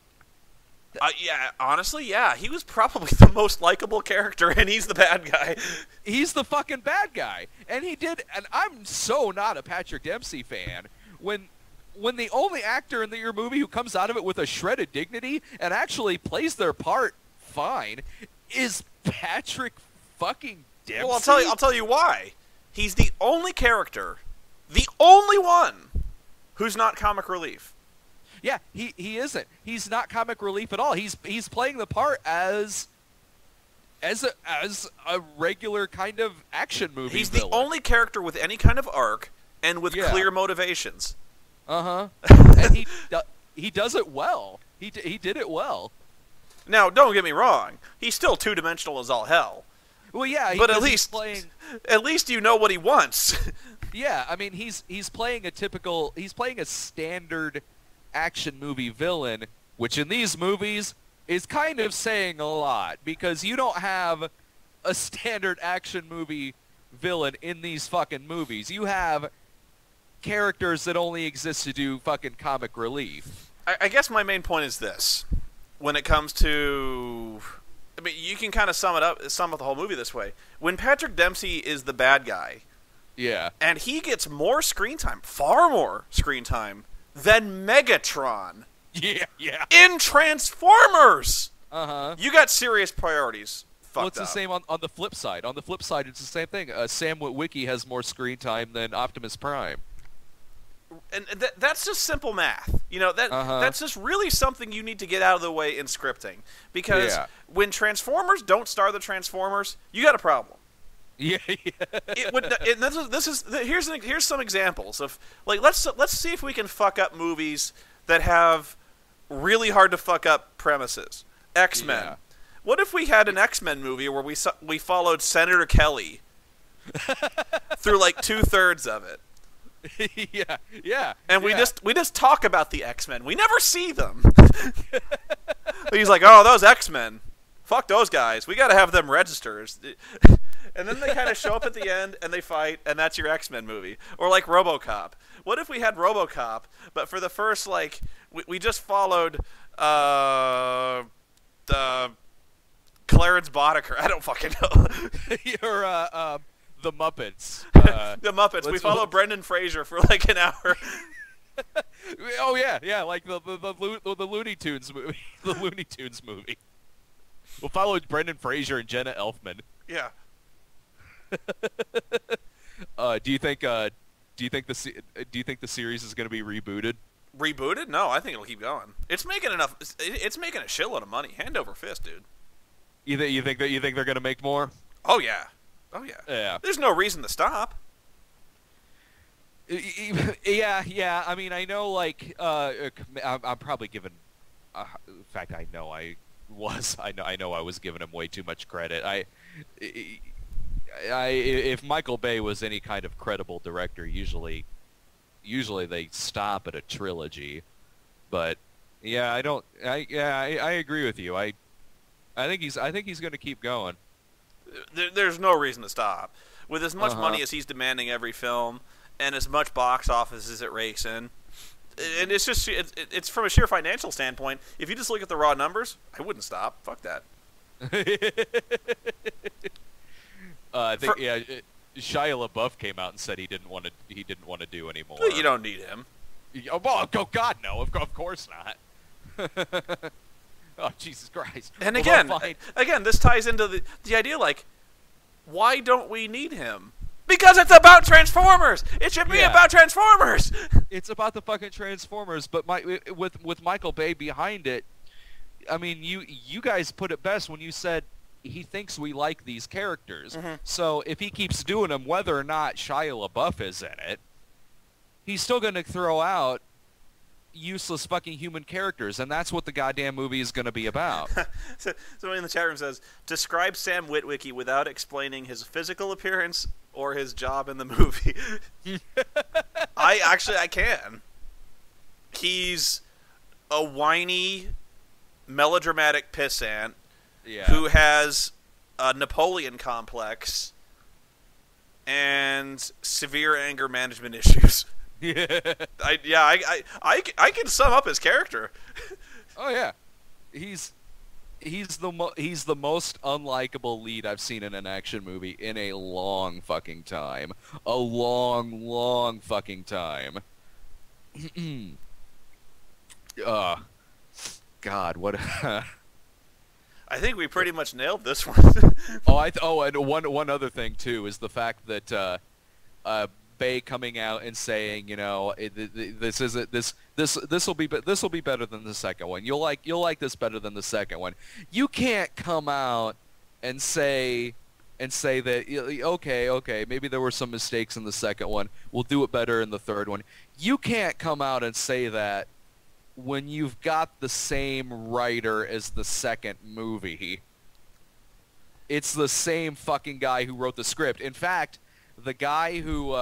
Yeah, honestly, yeah. He was probably the most likable character, and he's the bad guy. He's the fucking bad guy. And I'm so not a Patrick Dempsey fan. When the only actor in your movie who comes out of it with a shred of dignity and actually plays their part fine is Patrick fucking Dempsey. Well, I'll tell you why. He's the only character, the only one, who's not comic relief. Yeah, he isn't. He's not comic relief at all. He's playing the part as a regular kind of action movie He's villain. the only character with any kind of arc and with clear motivations. And he does it well. He did it well. Now, don't get me wrong. He's still two-dimensional as all hell. Well, yeah, but at least you know what he wants. Yeah, I mean, he's playing a standard action movie villain, which in these movies is kind of saying a lot, because you don't have a standard action movie villain in these fucking movies. You have characters that only exist to do fucking comic relief. I guess my main point is this. When it comes to... I mean, you can kind of sum up the whole movie this way. When Patrick Dempsey is the bad guy... Yeah. And he gets more screen time, far more screen time, than Megatron. Yeah. In Transformers! Uh-huh. You got serious priorities. Well, it's the same on the flip side. On the flip side, it's the same thing. Sam Witwicky has more screen time than Optimus Prime. And that's just simple math. You know, that's just really something you need to get out of the way in scripting. Because when Transformers don't star the Transformers, you got a problem. Yeah. It would. And here's some examples of, like, let's see if we can fuck up movies that have really hard to fuck up premises. X-Men. Yeah. What if we had an X-Men movie where we followed Senator Kelly through like 2/3 of it? Yeah. And we just talk about the X-Men. We never see them. He's like, oh, those X-Men. Fuck those guys. We got to have them registers. And then they kind of show up at the end, and they fight, and that's your X-Men movie. Or like RoboCop. What if we had RoboCop, but for the first, like, we just followed the Clarence Boddicker. I don't fucking know. Or the Muppets. The Muppets. We follow Brendan Fraser for like an hour. Oh yeah, like the Looney Tunes movie, the Looney Tunes movie. We'll follow Brendan Fraser and Jenna Elfman. Yeah. Do you think the series is going to be rebooted? Rebooted? No, I think it'll keep going. It's making enough. It's making a shitload of money, hand over fist, dude. You think they're going to make more? Oh yeah. Yeah. There's no reason to stop. Yeah. I mean, I know, like, I'm probably giving. In fact, I know I was giving him way too much credit. If Michael Bay was any kind of credible director, usually they stop at a trilogy. But yeah, I agree with you. I think he's going to keep going. There's no reason to stop. With as much money as he's demanding every film, and as much box office as it rakes in, and it's just it's from a sheer financial standpoint. If you just look at the raw numbers, I wouldn't stop. Fuck that. I think Shia LaBeouf came out and said he didn't want to do anymore. You don't need him. Oh God, no! Of course not. Oh, Jesus Christ! And again, this ties into the idea, like, why don't we need him? Because it's about Transformers. It should be about Transformers. It's about the fucking Transformers, but with Michael Bay behind it. I mean, you guys put it best when you said he thinks we like these characters. Mm-hmm. So if he keeps doing them, whether or not Shia LaBeouf is in it, he's still going to throw out useless fucking human characters, and that's what the goddamn movie is going to be about. Somebody in the chat room says, describe Sam Witwicky without explaining his physical appearance or his job in the movie. I can. He's a whiny, melodramatic pissant who has a Napoleon complex and severe anger management issues. I can sum up his character. Oh yeah, he's the most unlikable lead I've seen in an action movie in a long fucking time. A long fucking time. God, what? I think we pretty much nailed this one. And one other thing too is the fact that Bay coming out and saying, you know, this will be better than the second one. You'll like this better than the second one. You can't come out and say that okay, maybe there were some mistakes in the second one. We'll do it better in the third one. You can't come out and say that when you've got the same writer as the second movie. It's the same fucking guy who wrote the script. In fact, the guy who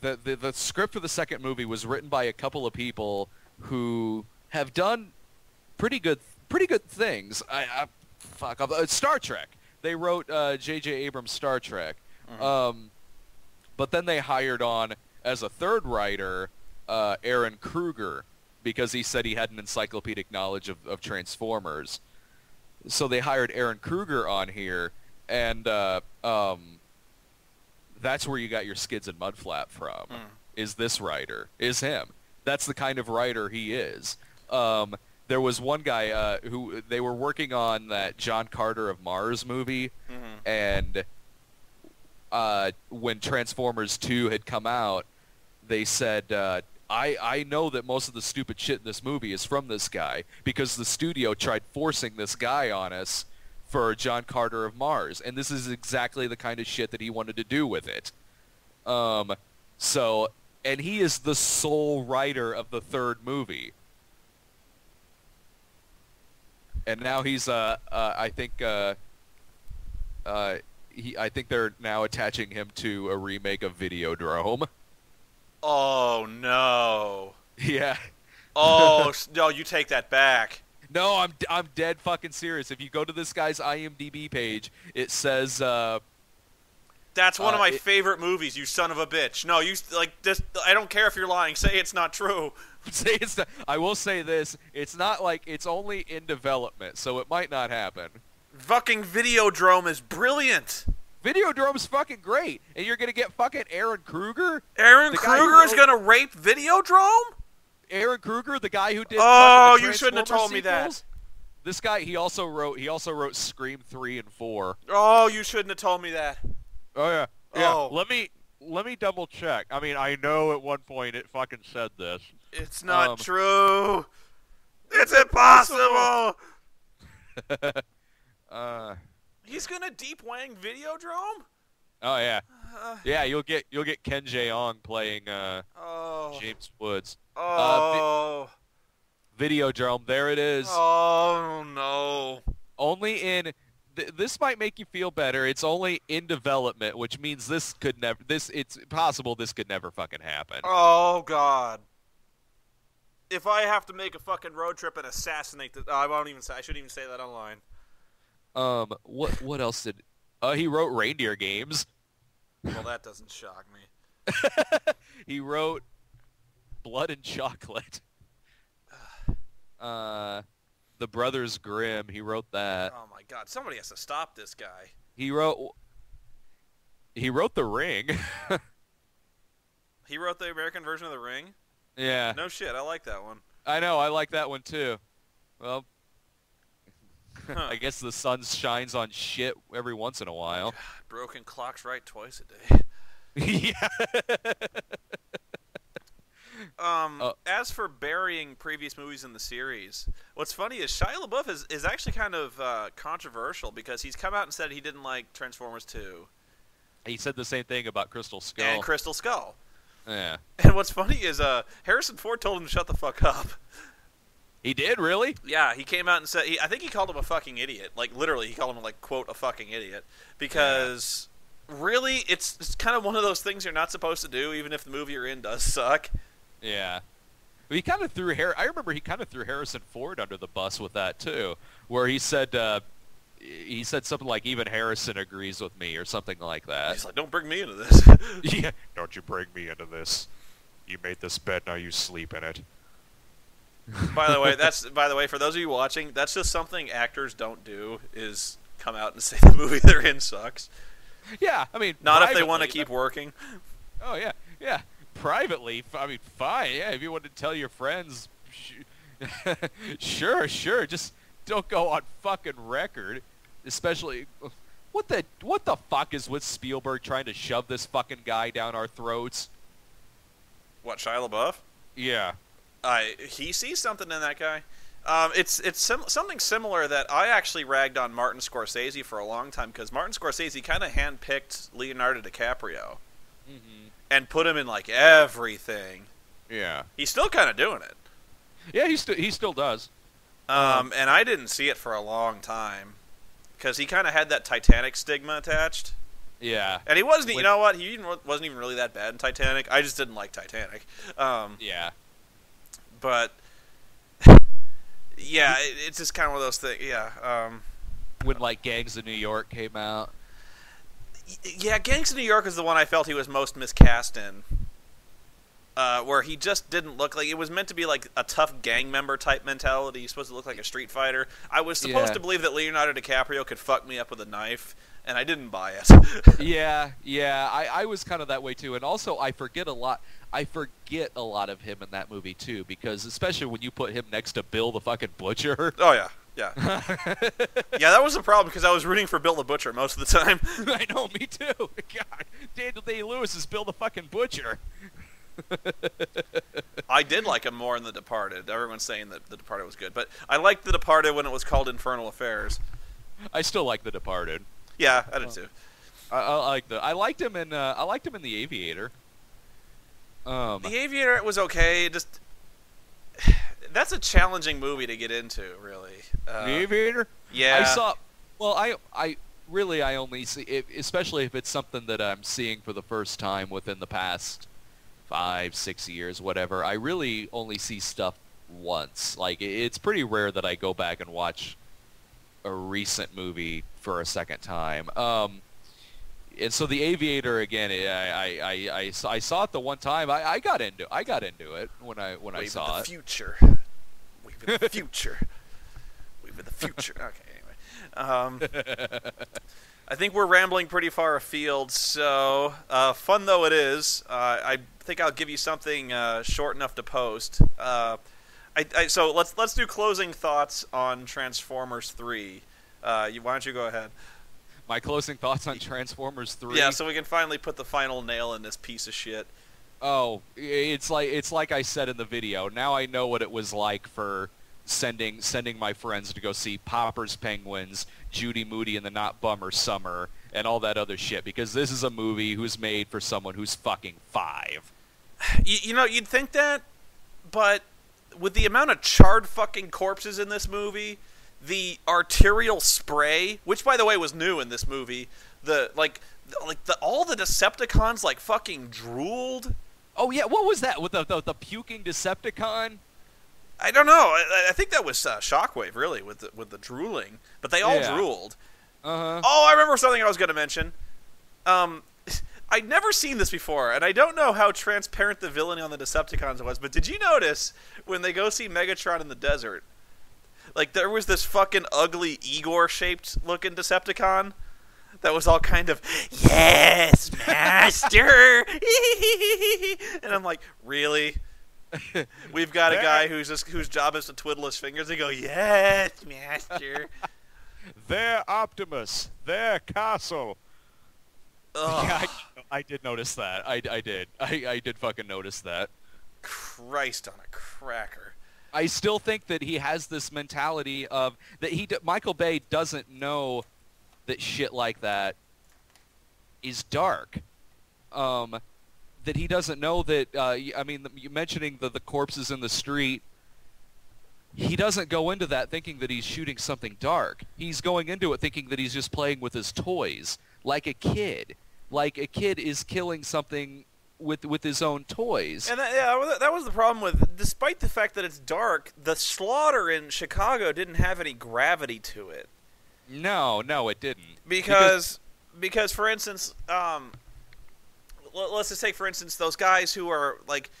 the script for the second movie was written by a couple of people who have done pretty good things. Star Trek. They wrote J.J. Abrams' Star Trek. Mm-hmm. But then they hired on as a third writer Aaron Kruger because he said he had an encyclopedic knowledge of Transformers. So they hired Aaron Kruger on here, and that's where you got your Skids and Mudflap from. Is this writer? Is him? That's the kind of writer he is. There was one guy who they were working on that John Carter of Mars movie, and when Transformers 2 had come out, they said, I know that most of the stupid shit in this movie is from this guy because the studio tried forcing this guy on us for John Carter of Mars, and this is exactly the kind of shit that he wanted to do with it. So, and he is the sole writer of the third movie. And now he's, I think they're now attaching him to a remake of Videodrome. Oh no! Yeah. Oh no! You take that back. No, I'm dead fucking serious. If you go to this guy's IMDb page, it says. That's one of my favorite movies. You son of a bitch! No, you like this. I don't care if you're lying. Say it's not true. Say it's not. I will say this: it's not like it's only in development, so it might not happen. Fucking Videodrome is brilliant. Videodrome's fucking great, and you're gonna get fucking Aaron Kruger. Aaron Kruger is gonna rape Videodrome? Aaron Kruger, the guy who did. Oh, you shouldn't have told me that. This guy, he also wrote Scream 3 and 4. Oh, you shouldn't have told me that. Oh yeah. Yeah. Oh. Let me double check. I mean, I know at one point it fucking said this. It's not true. It's impossible. He's gonna deep wang Videodrome? Oh yeah. Yeah, you'll get Ken Jeong playing James Woods. Videodrome, there it is. Oh no. Only in this might make you feel better. It's only in development, which means it's possible this could never fucking happen. Oh god. If I have to make a fucking road trip and assassinate the I shouldn't even say that online. What else did he wrote Reindeer Games. Well, that doesn't shock me. He wrote Blood and Chocolate. The Brothers Grimm, he wrote that. Oh my god, somebody has to stop this guy. He wrote The Ring. He wrote the American version of The Ring? Yeah. No shit, I like that one. I know, I like that one too. Well, I guess the sun shines on shit every once in a while. God, broken clocks right twice a day. Yeah. As for burying previous movies in the series, what's funny is Shia LaBeouf is actually kind of controversial because he's come out and said he didn't like Transformers 2. He said the same thing about Crystal Skull. And Crystal Skull. Yeah. And what's funny is Harrison Ford told him to shut the fuck up. He did, really? Yeah, he came out and said, I think he called him a fucking idiot. Like, literally, he called him, like, quote, a fucking idiot. Because, really, it's kind of one of those things you're not supposed to do, even if the movie you're in does suck. Yeah. He kind of threw I remember he kind of threw Harrison Ford under the bus with that, too, where he said something like, even Harrison agrees with me, or something like that. He's like, don't bring me into this. Yeah. Don't you bring me into this. You made this bed, now you sleep in it. By the way, for those of you watching, that's just something actors don't do, is come out and say the movie they're in sucks. Yeah, I mean, not if they want to keep working. Oh yeah, yeah. Privately, I mean, fine. Yeah, if you want to tell your friends, sure. Just don't go on fucking record. Especially, what the fuck is with Spielberg trying to shove this fucking guy down our throats? What, Shia LaBeouf? Yeah. He sees something in that guy. It's something similar that I actually ragged on Martin Scorsese for a long time, because Martin Scorsese kind of handpicked Leonardo DiCaprio and put him in like everything. Yeah, he's still kind of doing it. Yeah, he still does. And I didn't see it for a long time because he kind of had that Titanic stigma attached. Yeah, and he wasn't. You know what? He wasn't even really that bad in Titanic. I just didn't like Titanic. Yeah. But, yeah, it's just kind of one of those things, yeah. When, like, Gangs of New York came out. Yeah, Gangs of New York is the one I felt he was most miscast in. Where he just didn't look like... It was meant to be, like, a tough gang member type mentality. He's supposed to look like a street fighter. I was supposed to believe that Leonardo DiCaprio could fuck me up with a knife, and I didn't buy it. Yeah, I was kind of that way, too. And also, I forget a lot of him in that movie, too, because especially when you put him next to Bill the fucking Butcher. Oh, yeah. Yeah, that was the problem, because I was rooting for Bill the Butcher most of the time. I know, me too. God, Daniel Day-Lewis is Bill the fucking Butcher. I did like him more in The Departed. Everyone's saying that The Departed was good, but I liked The Departed when it was called Infernal Affairs. I still like The Departed. Yeah, I did too. I liked him in The Aviator. The Aviator was okay. Just that's a challenging movie to get into, really. The Aviator? Yeah. I only see it, especially if it's something that I'm seeing for the first time within the past 5-6 years, whatever. I really only see stuff once. Like, it's pretty rare that I go back and watch a recent movie for a second time. And so The Aviator, again, I saw it the one time. I got into it when I saw it. Future. We've in the future. We've in the future. Okay, anyway. I think we're rambling pretty far afield, so fun though it is, I think I'll give you something short enough to post. So let's do closing thoughts on Transformers 3. Why don't you go ahead? My closing thoughts on Transformers 3? Yeah, so we can finally put the final nail in this piece of shit. Oh, it's like I said in the video. Now I know what it was like for sending my friends to go see Popper's Penguins, Judy Moody and the Not Bummer Summer, and all that other shit, because this is a movie who's made for someone who's fucking 5. You know, you'd think that, but with the amount of charred fucking corpses in this movie, the arterial spray, which by the way was new in this movie, all the Decepticons like fucking drooled. Oh yeah, what was that with the puking Decepticon? I don't know. I think that was Shockwave, really, with the drooling. But they all drooled. Uh-huh. Oh, I remember something I was going to mention. I'd never seen this before, and I don't know how transparent the villainy on the Decepticons was, but did you notice when they go see Megatron in the desert, like, there was this fucking ugly Igor-shaped looking Decepticon that was all kind of, yes, master! And I'm like, really? We've got a guy whose job is to twiddle his fingers and go, yes, master. They're Optimus. They're Castle. Yeah, I did notice that. I did. I did fucking notice that. Christ on a cracker. I still think that he has this mentality of that Michael Bay doesn't know that shit like that is dark. That he doesn't know that, I mean, you mentioning the corpses in the street, he doesn't go into that thinking that he's shooting something dark. He's going into it thinking that he's just playing with his toys, like a kid. Like a kid is killing something with his own toys. And that was the problem with, despite the fact that it's dark, the slaughter in Chicago didn't have any gravity to it. No, it didn't. Because for instance, let's just take, for instance, those guys who are, like,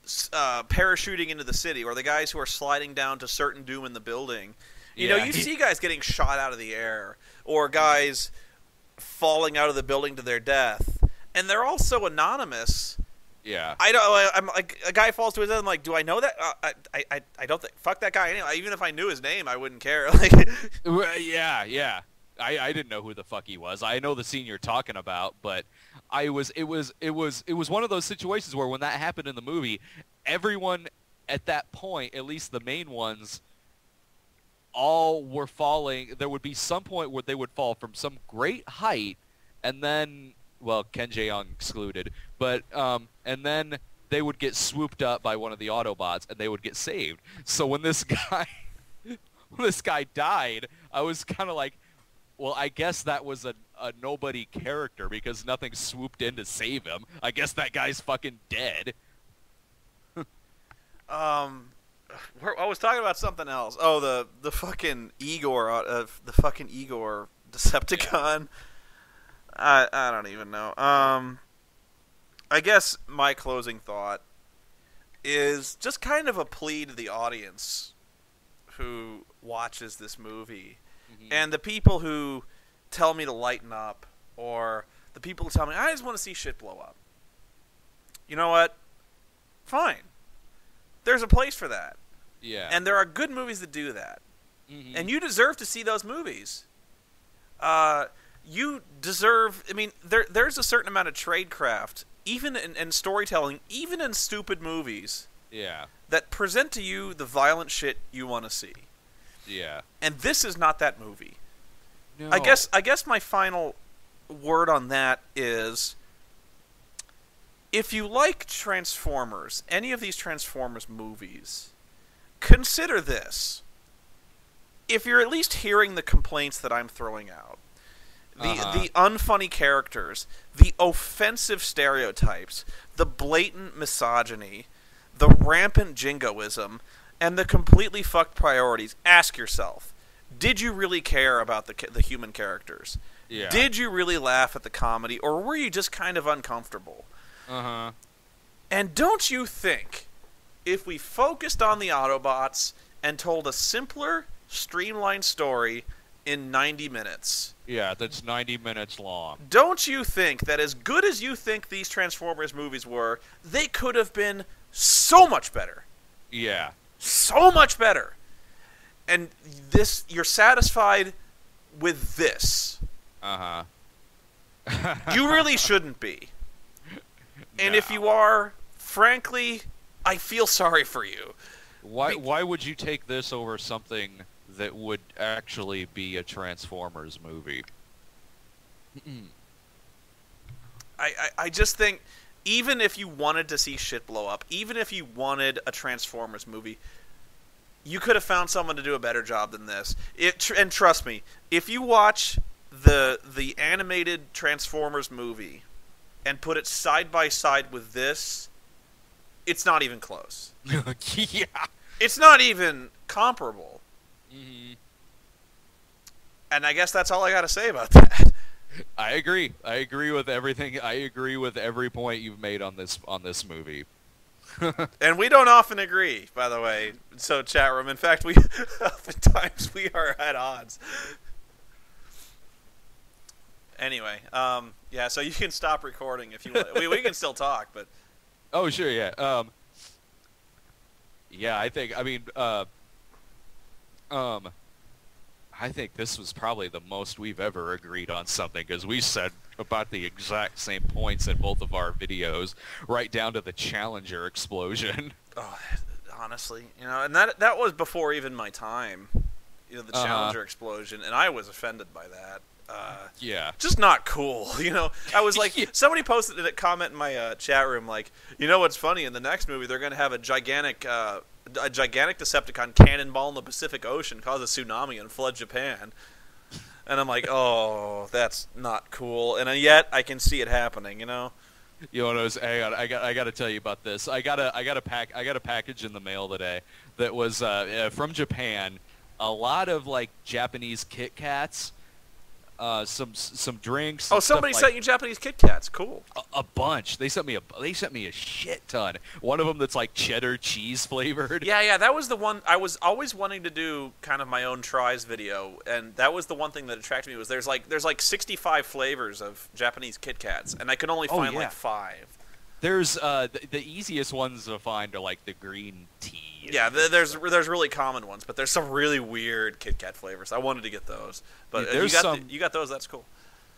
parachuting into the city, or the guys who are sliding down to certain doom in the building. You know, you see guys getting shot out of the air, or guys falling out of the building to their death, and they're all so anonymous. Yeah. I'm like, a guy falls to his death, I'm like, do I know that? I don't think, fuck that guy anyway. Even if I knew his name, I wouldn't care. Like, yeah. I didn't know who the fuck he was. I know the scene you're talking about, but it was one of those situations where when that happened in the movie, everyone at that point, at least the main ones, all were falling. There would be some point where they would fall from some great height, and then, well, Ken Jeong excluded, but and then they would get swooped up by one of the Autobots, and they would get saved. So when this guy died, I was kind of like, well, I guess that was a nobody character because nothing swooped in to save him. I guess that guy's fucking dead. I was talking about something else. Oh, the fucking Igor, the fucking Igor Decepticon. Yeah. I don't even know. I guess my closing thought is just kind of a plea to the audience who watches this movie. Mm-hmm. And the people who tell me to lighten up, or the people who tell me, I just want to see shit blow up. You know what? Fine. There's a place for that. Yeah. And there are good movies that do that. Mm-hmm. And you deserve to see those movies. You deserve... I mean, there's a certain amount of tradecraft, even in storytelling, even in stupid movies, that present to you the violent shit you want to see. Yeah. And this is not that movie. No. I guess my final word on that is, if you like Transformers, any of these Transformers movies, consider this. If you're at least hearing the complaints that I'm throwing out, the unfunny characters, the offensive stereotypes, the blatant misogyny, the rampant jingoism, and the completely fucked priorities, ask yourself, did you really care about the human characters? Yeah. Did you really laugh at the comedy, or were you just kind of uncomfortable? Uh-huh. And don't you think, if we focused on the Autobots and told a simpler, streamlined story in 90 minutes. Yeah, that's 90 minutes long. Don't you think that as good as you think these Transformers movies were, they could have been so much better? Yeah. So much better. And this, you're satisfied with this. Uh-huh. You really shouldn't be. And No. if you are, frankly, I feel sorry for you. Why would you take this over something that would actually be a Transformers movie? I just think, even if you wanted to see shit blow up, even if you wanted a Transformers movie, you could have found someone to do a better job than this. And trust me, if you watch the animated Transformers movie and put it side by side with this, it's not even close. Yeah. It's not even comparable. Mm-hmm. And I guess that's all I got to say about that. I agree. I agree with everything. I agree with every point you've made on this movie. And we don't often agree, by the way. So, chat room. In fact, oftentimes we are at odds. Anyway, yeah. So you can stop recording if you want. We can still talk, but. Oh sure, yeah. Yeah, I think. I mean, I think this was probably the most we've ever agreed on something, because we said about the exact same points in both of our videos, right down to the Challenger explosion. Oh, honestly, and that was before even my time. The Challenger explosion, and I was offended by that. Yeah. Just not cool, I was like, Yeah. Somebody posted a comment in my chat room, like, what's funny, in the next movie, they're going to have a gigantic Decepticon cannonball in the Pacific Ocean, cause a tsunami, and flood Japan. And I'm like, oh, that's not cool. And yet, I can see it happening, You know what I was? I got to tell you about this. I got a package in the mail today that was from Japan. A lot of like Japanese Kit Kats, some drinks. Oh, somebody sent you Japanese Kit Kats. Cool. A bunch. They sent me a shit ton. One of them that's like cheddar cheese flavored. Yeah, that was the one I was always wanting to do, kind of my own tries video, and that was the one thing that attracted me. Was there's like 65 flavors of Japanese Kit Kats, and I could only find like 5. There's the easiest ones to find are like the green tea. Yeah, there's really common ones, but there's some really weird Kit Kat flavors. I wanted to get those, but you got those. That's cool.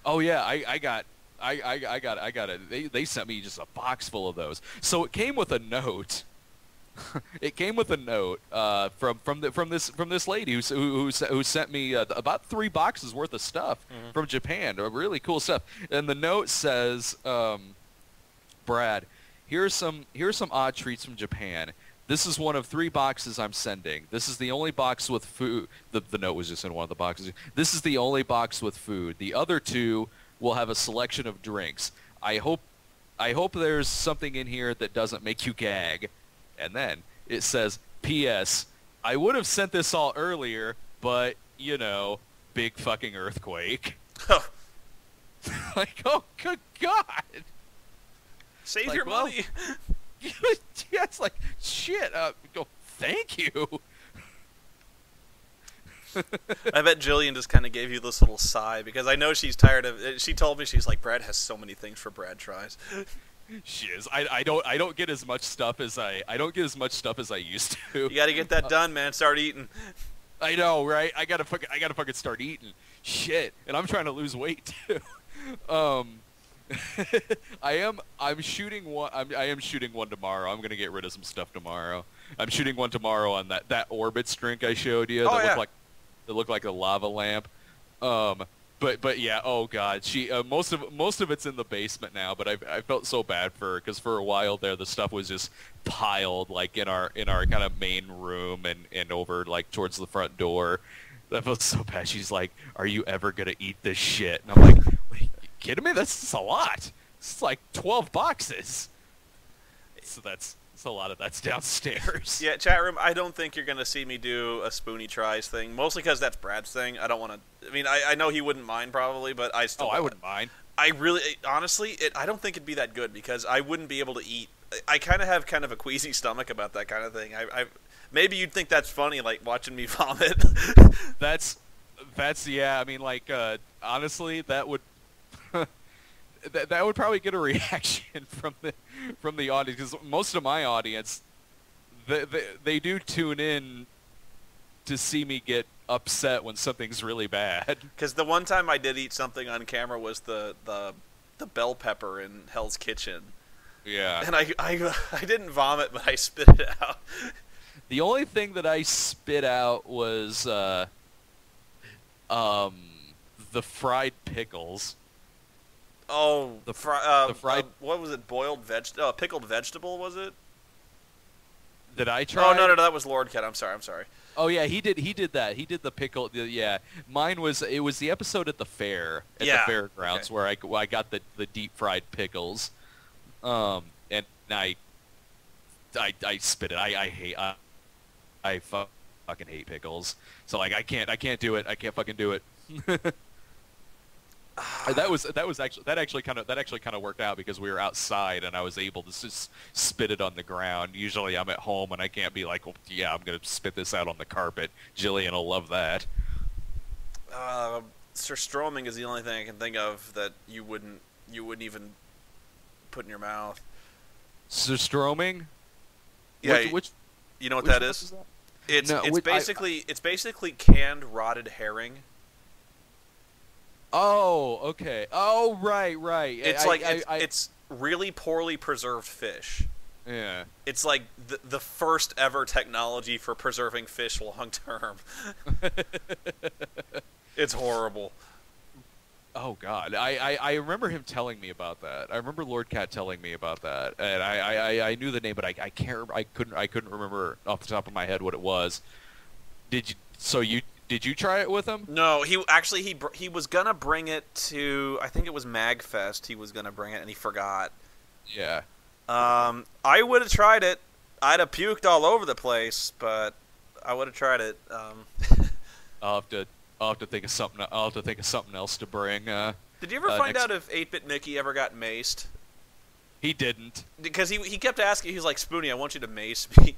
Oh yeah, I got it. They sent me just a box full of those. So it came with a note. It came with a note from this lady who sent me about 3 boxes worth of stuff from Japan. Really cool stuff. And the note says, Brad, here's some odd treats from Japan. This is one of 3 boxes I'm sending. This is the only box with food. The note was just in one of the boxes. This is the only box with food. The other 2 will have a selection of drinks. I hope there's something in here that doesn't make you gag. And then it says, P.S. I would have sent this all earlier, but, big fucking earthquake. Like, oh, good God. Save like, your money. Yeah, it's like, shit, go, thank you. I bet Jillian just kind of gave you this little sigh, because I know she's tired of it. She told me, she's like, Brad has so many things for Brad tries. She is. I don't get as much stuff as I used to. You got to get that done, man. Start eating. I know, right? I gotta fucking start eating. Shit, and I'm trying to lose weight too. I am shooting one tomorrow. I'm gonna get rid of some stuff tomorrow. I'm shooting one tomorrow on that Orbits drink I showed you. That looked like a lava lamp. But yeah, oh god, she most of it's in the basement now. But I felt so bad for her, because for a while there the stuff was just piled like in our kind of main room and over like towards the front door. That felt so bad. She's like, "Are you ever gonna eat this shit?" And I'm like, kidding me? That's a lot. It's like 12 boxes. So that's a lot of that's downstairs. Yeah, chat room, I don't think you're going to see me do a Spoony tries thing, mostly because that's Brad's thing. I don't want to... I mean, I know he wouldn't mind probably, but I still... Oh, I wouldn't mind. I really... Honestly, I don't think it'd be that good, because I wouldn't be able to eat... I kind of have kind of a queasy stomach about that kind of thing. Maybe you'd think that's funny, like watching me vomit. That's That's yeah. I mean, like honestly, that would that would probably get a reaction from the audience because most of my audience they do tune in to see me get upset when something's really bad. Because the one time I did eat something on camera was the bell pepper in Hell's Kitchen. Yeah. And I didn't vomit, but I spit it out. The only thing that I spit out was the fried pickles. Oh, the fried. What was it? Pickled vegetable was it? Did I try? Oh no, that was Lord Cat. I'm sorry. Oh yeah, he did that. He did the pickle. Yeah, mine was the episode at the fair at the fairgrounds where I got the deep fried pickles, and I spit it. I fucking hate pickles. So like I can't do it. I can't fucking do it. that actually kind of worked out because we were outside and I was able to just spit it on the ground. Usually I'm at home and I can't be like, well, yeah, I'm gonna spit this out on the carpet. Jillian will love that. Surstroming is the only thing I can think of that you wouldn't even put in your mouth. Surstroming? Yeah, which you know what that is? That? It's basically canned rotted herring. Oh, okay. Oh, right. It's it's really poorly preserved fish. Yeah. It's like the first ever technology for preserving fish long term. It's horrible. Oh God, I remember him telling me about that. I remember Lord Cat telling me about that, and I knew the name, but I couldn't remember off the top of my head what it was. Did you try it with him? No, he was gonna bring it to, I think it was MagFest. He was gonna bring it and he forgot. Yeah. I would have tried it. I'd have puked all over the place, but I would have tried it. I'll have to think of something. I'll have to think of something else to bring. Did you ever find out if 8-Bit Mickey ever got maced? He didn't. Because he kept asking. He was like, "Spoony, I want you to mace me."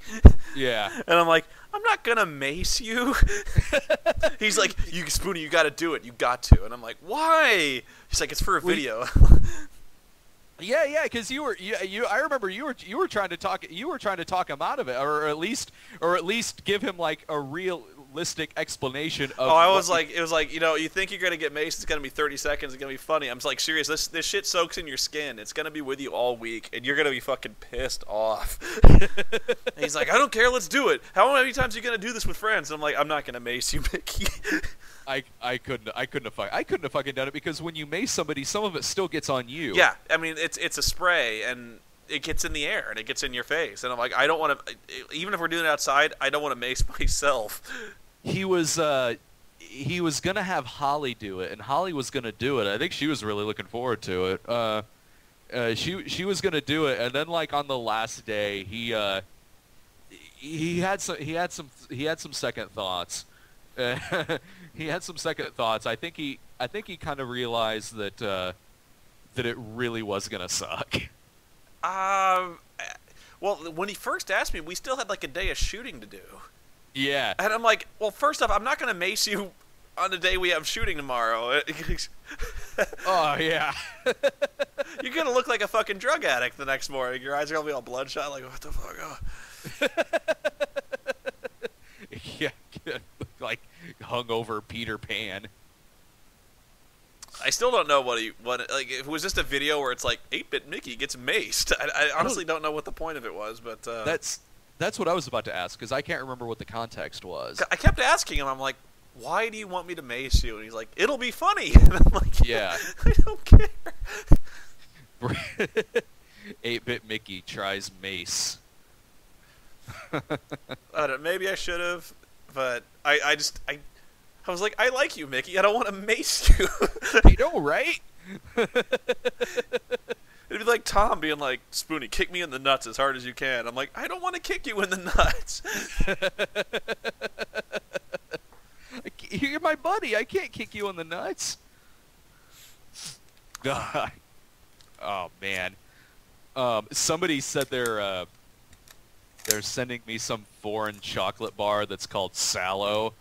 Yeah. And I'm like, "I'm not gonna mace you." He's like, Spoony, you got to do it. You got to. And I'm like, "Why?" He's like, "It's for a video." Yeah, because I remember you were trying to talk him out of it, or at least give him like a realistic explanation of. Oh, it was like, you think you're gonna get maced? It's gonna be 30 seconds. It's gonna be funny. I'm just like, serious. This shit soaks in your skin. It's gonna be with you all week, and you're gonna be fucking pissed off. He's like, I don't care. Let's do it. How many times are you gonna do this with friends? And I'm like, I'm not gonna mace you, Mickey. I couldn't have fucking done it because when you mace somebody, some of it still gets on you. Yeah, I mean it's a spray and it gets in the air and it gets in your face, and I'm like, I don't want to. Even if we're doing it outside, I don't want to mace myself. He was gonna have Holly do it, and Holly was gonna do it. I think she was really looking forward to it. She was gonna do it, and then like on the last day, he had some second thoughts. He had some second thoughts. I think he kind of realized that it really was gonna suck. Well, when he first asked me, we still had like a day of shooting to do. Yeah. And I'm like, well, first off, I'm not gonna mace you on the day we have shooting tomorrow. Oh yeah. You're gonna look like a fucking drug addict the next morning. Your eyes are gonna be all bloodshot. Like, what the fuck? Yeah, like hungover Peter Pan. I still don't know what like. If it was just a video where it's like 8-Bit Mickey gets maced. I honestly don't know what the point of it was, but that's what I was about to ask because I can't remember what the context was. I kept asking him. I'm like, why do you want me to mace you? And he's like, it'll be funny. And I'm like, yeah, I don't care. 8-Bit Mickey tries mace. I don't know, maybe I should have, but I was like, I like you, Mickey. I don't want to mace you. You know, right? It'd be like Tom being like, Spoony, kick me in the nuts as hard as you can. I'm like, I don't want to kick you in the nuts. You're my buddy. I can't kick you in the nuts. God. Oh man. Somebody said they're sending me some foreign chocolate bar that's called Sallow.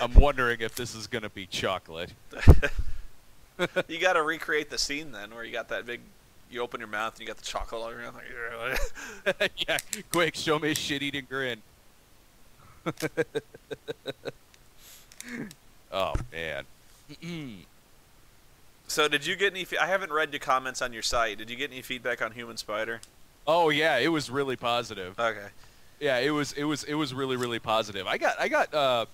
I'm wondering if this is gonna be chocolate. You got to recreate the scene then, where you got that big. You open your mouth and you got the chocolate all around. Like, Yeah, quick, show me a shit-eating grin. Oh man. So did you get any? I haven't read your comments on your site. Did you get any feedback on Human Spider? Oh yeah, it was really positive. Okay. Yeah, it was really positive. Yeah,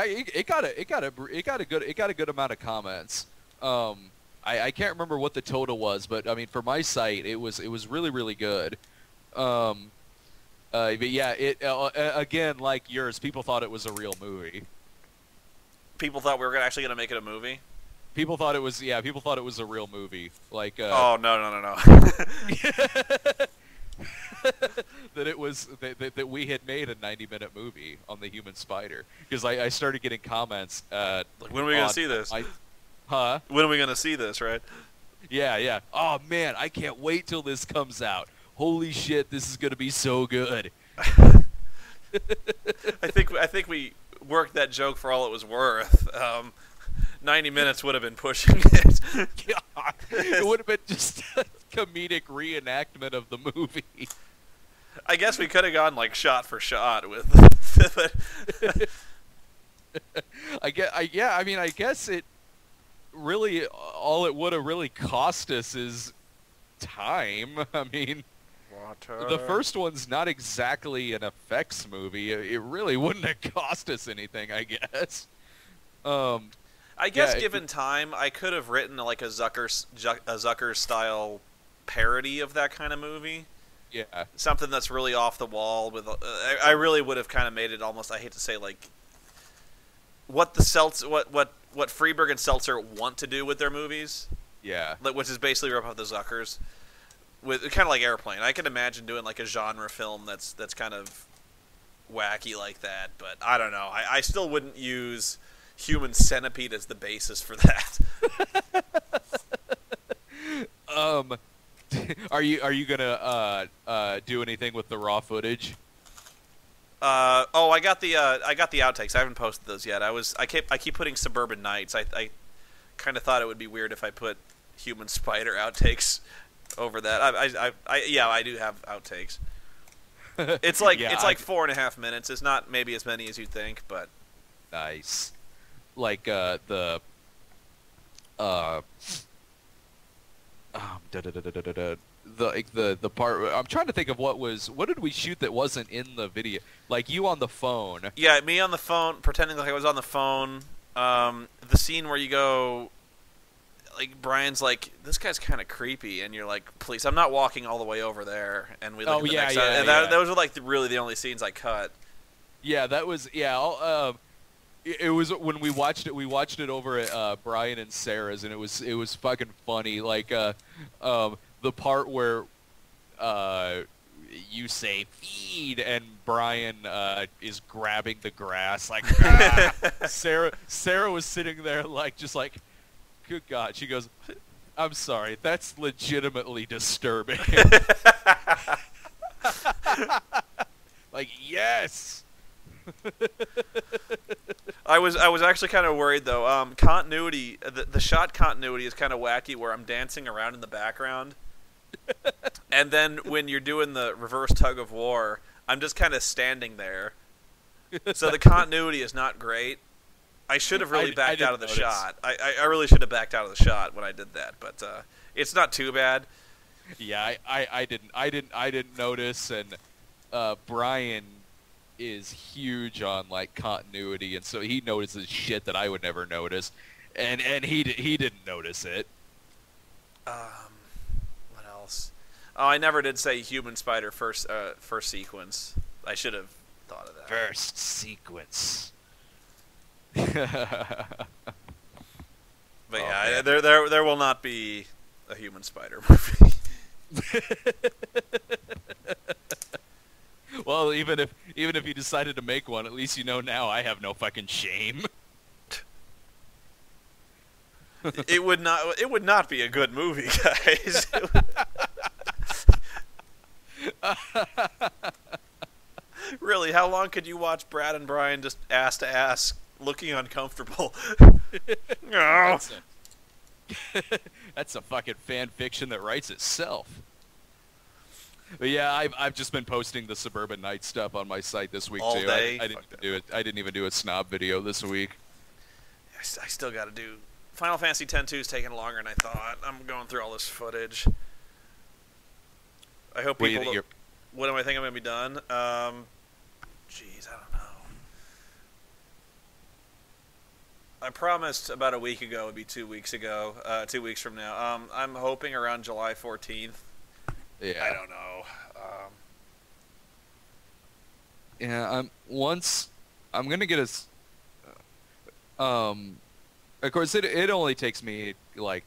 it got a good amount of comments. I can't remember what the total was, but I mean for my site it was really good. But yeah, again, like yours, people thought it was a real movie. People thought we were actually gonna make it a movie. People thought it was a real movie. Like oh no. that it was that we had made a 90-minute movie on the Human Spider, because I started getting comments. Like, when are we gonna see this? Huh? When are we gonna see this? Right? Yeah. Oh man, I can't wait till this comes out. Holy shit, this is gonna be so good. I think we worked that joke for all it was worth. 90 minutes would have been pushing it. God, it would have been just a comedic reenactment of the movie. I guess we could have gone like shot for shot with. I guess it really, all it would have really cost us is time. I mean, the first one's not exactly an effects movie. It really wouldn't have cost us anything, I guess. I guess given time, I could have written like a Zucker style parody of that kind of movie. Yeah, something that's really off the wall. With I really would have kind of made it almost. I hate to say like what Freeberg and Seltzer want to do with their movies. Yeah, which is basically rip off the Zuckers. With kind of like Airplane. I can imagine doing like a genre film that's kind of wacky like that. But I don't know. I still wouldn't use Human Centipede as the basis for that. Are you gonna do anything with the raw footage? I got the outtakes. I haven't posted those yet. I keep putting Suburban Nights. I kind of thought it would be weird if I put Human Spider outtakes over that. I do have outtakes. It's like it's like 4.5 minutes. It's not maybe as many as you'd think, but nice. Like the part. I'm trying to think of what did we shoot that wasn't in the video? Like you on the phone. Yeah, me on the phone, pretending like I was on the phone. The scene where you go, like Brian's like, this guy's kind of creepy, and you're like, please, I'm not walking all the way over there. And we look at the next side. And those were like really the only scenes I cut. Yeah, that was it was when we watched it. We watched it over at Brian and Sarah's, and it was fucking funny. Like the part where you say feed, and Brian is grabbing the grass. Like Sarah was sitting there like just like, good God. She goes, I'm sorry, that's legitimately disturbing. Like yes. I was actually kind of worried though. Continuity, the shot continuity is kind of wacky, where I'm dancing around in the background, and then when you're doing the reverse tug of war, I'm just kind of standing there. So the continuity is not great. I should have really backed out of the shot. I really should have backed out of the shot when I did that, but it's not too bad. Yeah, I didn't notice, and Brian is huge on like continuity, and so he notices shit that I would never notice, and he didn't notice it. What else? Oh, I never did say Human Spider first sequence. I should have thought of that. First sequence. But yeah, there will not be a Human Spider movie. Well, even if you decided to make one, at least you know now I have no fucking shame. It would not be a good movie, guys. Really, how long could you watch Brad and Brian just ass to ass, looking uncomfortable? No. That's a fucking fan fiction that writes itself. But yeah, I've just been posting the Suburban Night stuff on my site this week All too. day? I didn't even do it. I didn't even do a snob video this week. I still got to do. Final Fantasy X-2 is taking longer than I thought. I'm going through all this footage. I hope What do you people. think What do I think I'm going to be done? Jeez, I don't know. I promised about a week ago. It'd be 2 weeks ago. 2 weeks from now. I'm hoping around July 14th. Yeah. I don't know. Yeah, I'm gonna get of course it only takes me like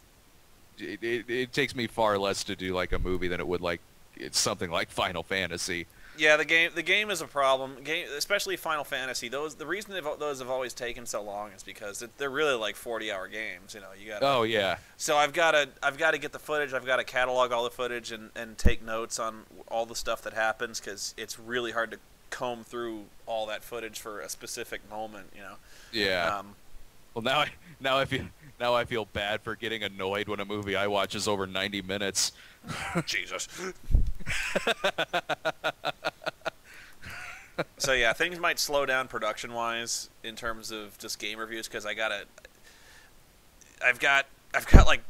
it takes me far less to do like a movie than it would like it's something like Final Fantasy. Yeah, the game is a problem. Especially Final Fantasy. The reason those have always taken so long is because they're really like 40-hour games. You know, you got. Oh yeah. So I've got to get the footage. I've got to catalog all the footage and take notes on all the stuff that happens because it's really hard to comb through all that footage for a specific moment. You know. Yeah. Well, now I feel bad for getting annoyed when a movie I watch is over 90 minutes. Jesus. So yeah, things might slow down production-wise in terms of just game reviews because I've got like,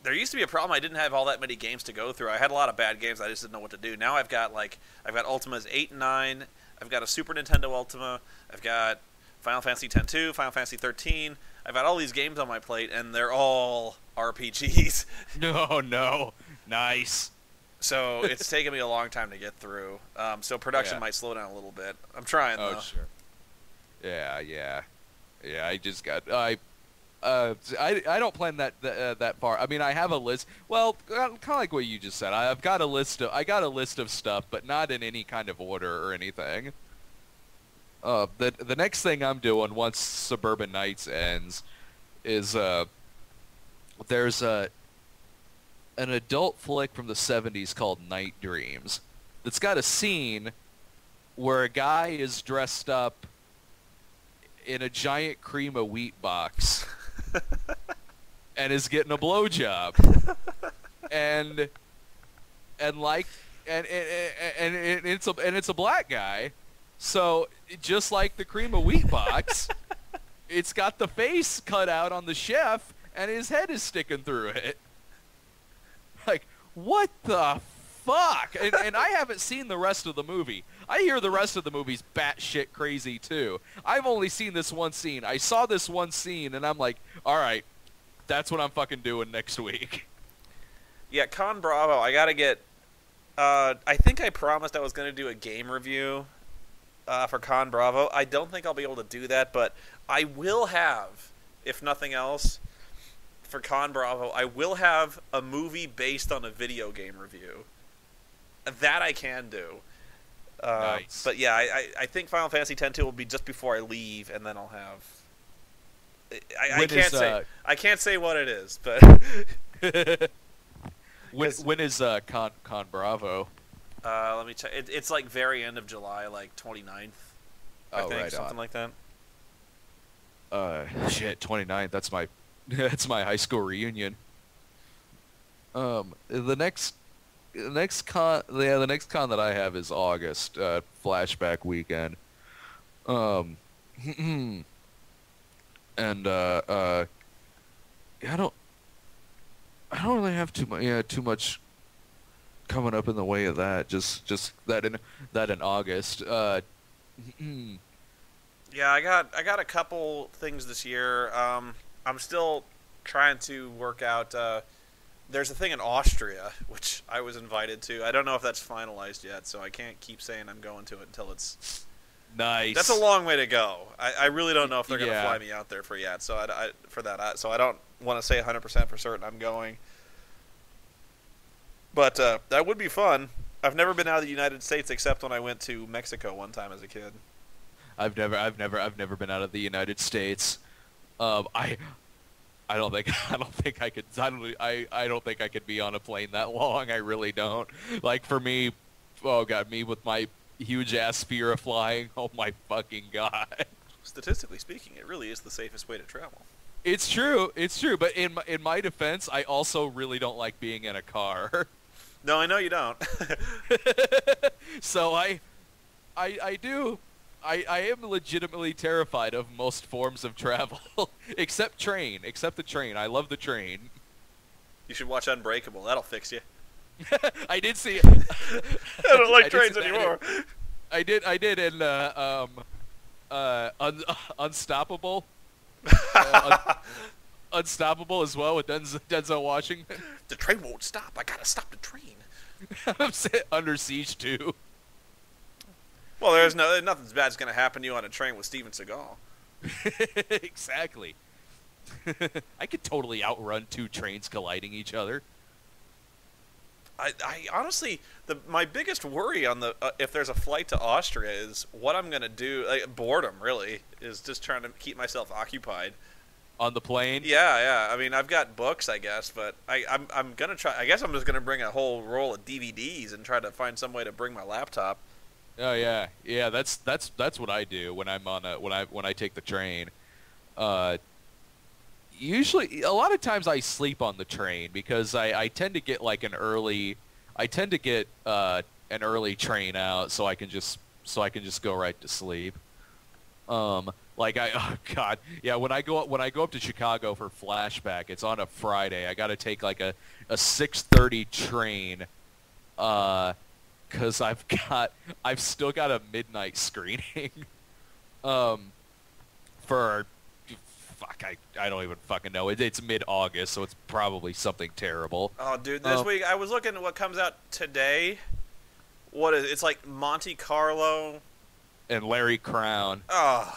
there used to be a problem. I didn't have all that many games to go through. I had a lot of bad games. I just didn't know what to do. Now I've got Ultimas 8 and 9. I've got a Super Nintendo Ultima. I've got Final Fantasy X-2, Final Fantasy 13. I've got all these games on my plate, and they're all RPGs. No. Nice. So it's taken me a long time to get through. So production might slow down a little bit. I'm trying, though. Oh, sure. Yeah. I just got I don't plan that far. I mean, I have a list. Well, kind of like what you just said. I got a list of stuff, but not in any kind of order or anything. The next thing I'm doing once Suburban Nights ends is there's an adult flick from the 70s called Night Dreams that's got a scene where a guy is dressed up in a giant cream of wheat box and is getting a blowjob and it's a black guy, so just like the cream of wheat box, it's got the face cut out on the chef and his head is sticking through it. Like, what the fuck? And I haven't seen the rest of the movie. I hear the rest of the movie's batshit crazy too. I've only seen this one scene. I saw this one scene and I'm like, all right, that's what I'm fucking doing next week. Yeah, Con Bravo. I gotta get. I think I promised I was gonna do a game review for Con Bravo. I don't think I'll be able to do that, but I will have, if nothing else, for Con Bravo, I will have a movie based on a video game review. That I can do. Nice. But yeah, I think Final Fantasy X-2 will be just before I leave, and then I'll have. I can't say what it is, but. When is Con Bravo? Let me check. It's like very end of July, like 29th. I think right something like that. Shit, 29th. That's my that's my high school reunion. The next con that I have is August, flashback weekend. And I don't really have too much coming up in the way of that. Just that in August. Yeah, I got a couple things this year. I'm still trying to work out. There's a thing in Austria which I was invited to. I don't know if that's finalized yet, so I can't keep saying I'm going to it until it's. Nice. That's a long way to go. I really don't know if they're going to Yeah. fly me out there for yet. So I don't want to say 100% for certain I'm going. But that would be fun. I've never been out of the United States except when I went to Mexico one time as a kid. I've never been out of the United States. I don't think I could. I don't think I could be on a plane that long. I really don't. Like for me, oh god, me with my huge ass fear of flying. Oh my fucking god. Statistically speaking, it really is the safest way to travel. It's true. It's true. But in my defense, I also really don't like being in a car. No, I know you don't. So I do. I am legitimately terrified of most forms of travel, except the train. I love the train. You should watch Unbreakable. That'll fix you. I did see it. I don't like trains anymore. I did in Unstoppable. Unstoppable as well with Denzel Washington. The train won't stop. I gotta stop the train. I'm saying Under Siege too. Well, nothing bad's gonna happen to you on a train with Steven Seagal. Exactly. I could totally outrun two trains colliding each other. I honestly, my biggest worry on if there's a flight to Austria is what I'm gonna do. Boredom, really, is just trying to keep myself occupied. On the plane? Yeah. I mean, I've got books, I guess, but I'm gonna try. I guess I'm just gonna bring a whole roll of DVDs and try to find some way to bring my laptop. Oh yeah. That's what I do when I'm on when I take the train. Usually, a lot of times I sleep on the train because I tend to get like an early train out, so I can just go right to sleep. Like oh god, yeah. When I go up to Chicago for Flashback, it's on a Friday. I got to take like a 6:30 train, cause I've still got a midnight screening, for. Fuck, I don't even fucking know. It's mid-August, so it's probably something terrible. Oh, dude, this week I was looking at what comes out today. It's like Monte Carlo and Larry Crown. Oh.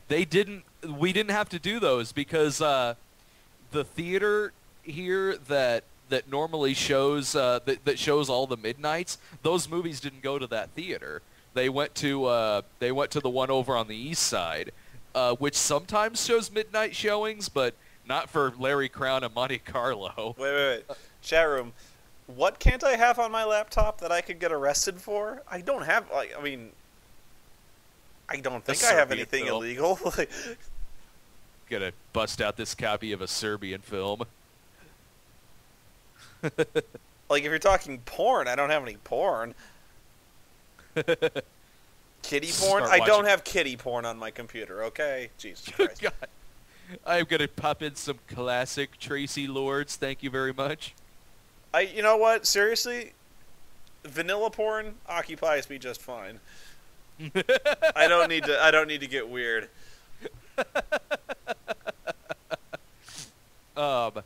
We didn't have to do those because the theater here that normally shows that shows all the midnights, those movies didn't go to that theater. They went to the one over on the east side. Which sometimes shows midnight showings, but not for Larry Crown and Monte Carlo. Wait. Chat room. What can't I have on my laptop that I could get arrested for? I don't have, I don't think I have anything illegal. Gonna bust out this copy of a Serbian film. Like, if you're talking porn, I don't have any porn. Kitty porn? I don't have kitty porn on my computer, okay? Jesus Christ. God. I'm going to pop in some classic Tracy Lords. Thank you very much. You know what? Seriously? Vanilla porn occupies me just fine. I don't need to get weird. No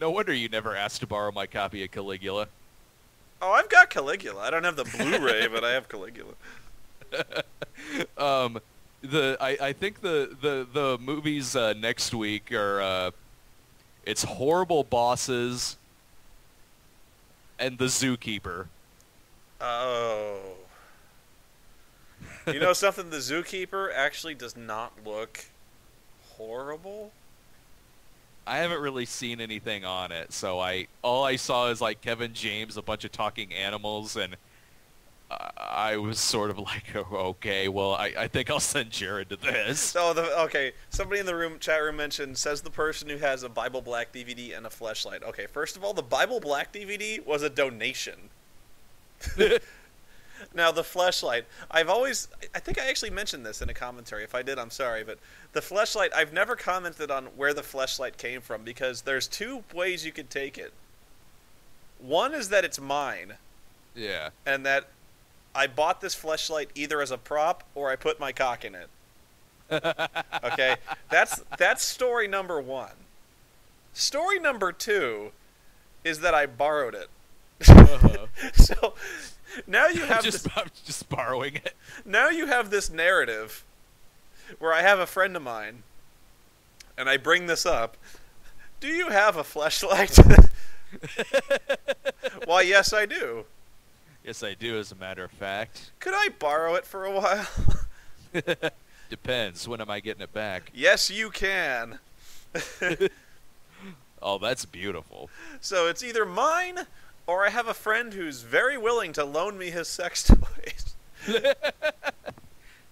wonder you never asked to borrow my copy of Caligula. Oh, I've got Caligula. I don't have the Blu-ray, but I have Caligula. I think the movies next week are it's Horrible Bosses and The Zookeeper. Oh. You know something? The Zookeeper actually does not look horrible. I haven't really seen anything on it, so all I saw is like Kevin James, a bunch of talking animals, and I was sort of like, oh, okay, well, I think I'll send Jared to this. Okay, somebody in the chat room says the person who has a Bible Black DVD and a fleshlight. Okay, first of all, the Bible Black DVD was a donation. Now, the fleshlight, I think I actually mentioned this in a commentary. If I did, I'm sorry. But the fleshlight, I've never commented on where the fleshlight came from because there's two ways you could take it. One is that it's mine. Yeah. And that I bought this fleshlight either as a prop or I put my cock in it. Okay? That's story number one. Story number two is that I borrowed it. So... now you have I'm just borrowing it. Now you have this narrative where I have a friend of mine, and I bring this up. Do you have a fleshlight? Why, yes, I do. Yes, I do, as a matter of fact. Could I borrow it for a while? Depends. When am I getting it back? Yes, you can. Oh, that's beautiful. So it's either mine Or I have a friend who's very willing to loan me his sex toys.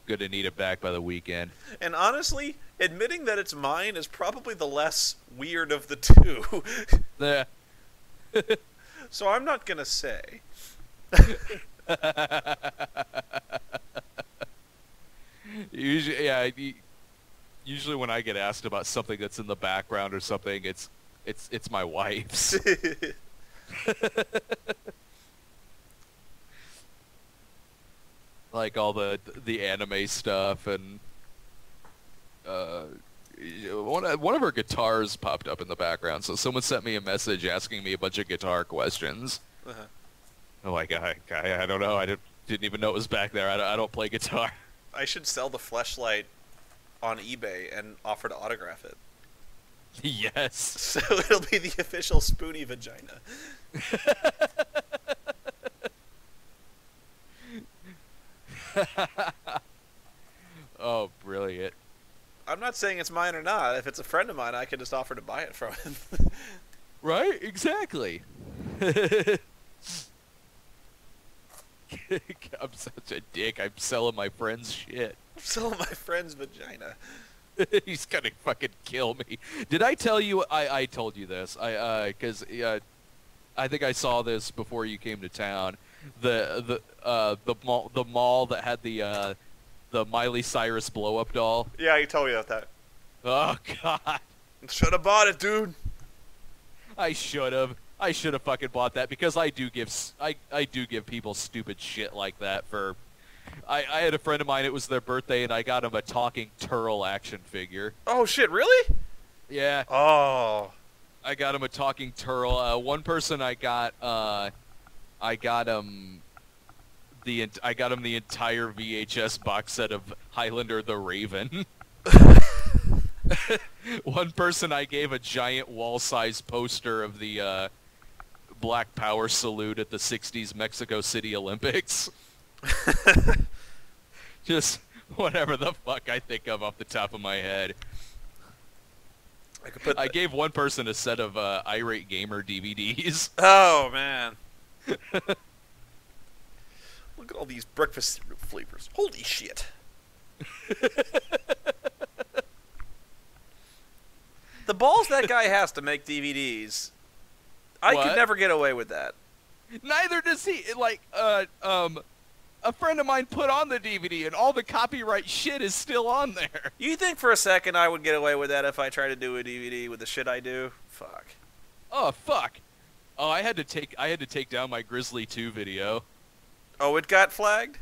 Gonna need it back by the weekend. And honestly, admitting that it's mine is probably the less weird of the two. Yeah. So I'm not gonna say. Usually, yeah. Usually, when I get asked about something that's in the background or something, it's my wife's. Like all the anime stuff, and one of her guitars popped up in the background. So someone sent me a message asking me a bunch of guitar questions. Uh-huh. I'm like, I don't know. I didn't even know it was back there. I don't play guitar. I should sell the fleshlight on eBay and offer to autograph it. Yes. So it'll be the official Spoony vagina. Oh, brilliant. I'm not saying it's mine or not. If it's a friend of mine, I can just offer to buy it from him. Right? Exactly. I'm such a dick. I'm selling my friend's shit. I'm selling my friend's vagina. He's gonna fucking kill me. Did I tell you? I told you this. Because I think I saw this before you came to town. The mall that had the Miley Cyrus blow up doll. Yeah, you told me about that. Oh God. Should have bought it, dude. I should have fucking bought that because I do give people stupid shit like that for. I had a friend of mine. It was their birthday, and I got him a talking turtle action figure. Oh shit! Really? Yeah. Oh. I got him a talking turtle. One person I got him the entire VHS box set of Highlander the Raven. One person I gave a giant wall-sized poster of the Black Power salute at the '60s Mexico City Olympics. Just whatever the fuck I think of off the top of my head. I gave one person a set of Irate Gamer DVDs. Oh, man. Look at all these breakfast cereal flavors. Holy shit. The balls that guy has to make DVDs. I could never get away with that. Neither does he. Like, a friend of mine put on the DVD, and all the copyright shit is still on there. You think for a second I would get away with that if I tried to do a DVD with the shit I do? Fuck. Oh, fuck. Oh, I had to take down my Grizzly 2 video. Oh, it got flagged?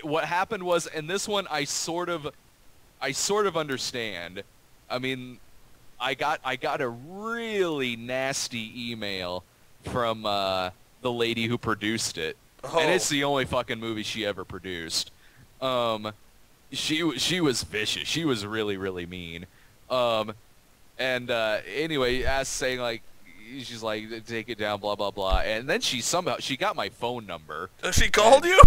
What happened was, and this one I sort of understand. I mean, I got a really nasty email from the lady who produced it. Oh. And it's the only fucking movie she ever produced. She was vicious. She was really, really mean. Anyway, saying like, she's like, take it down, blah blah blah. And then she got my phone number. She called you?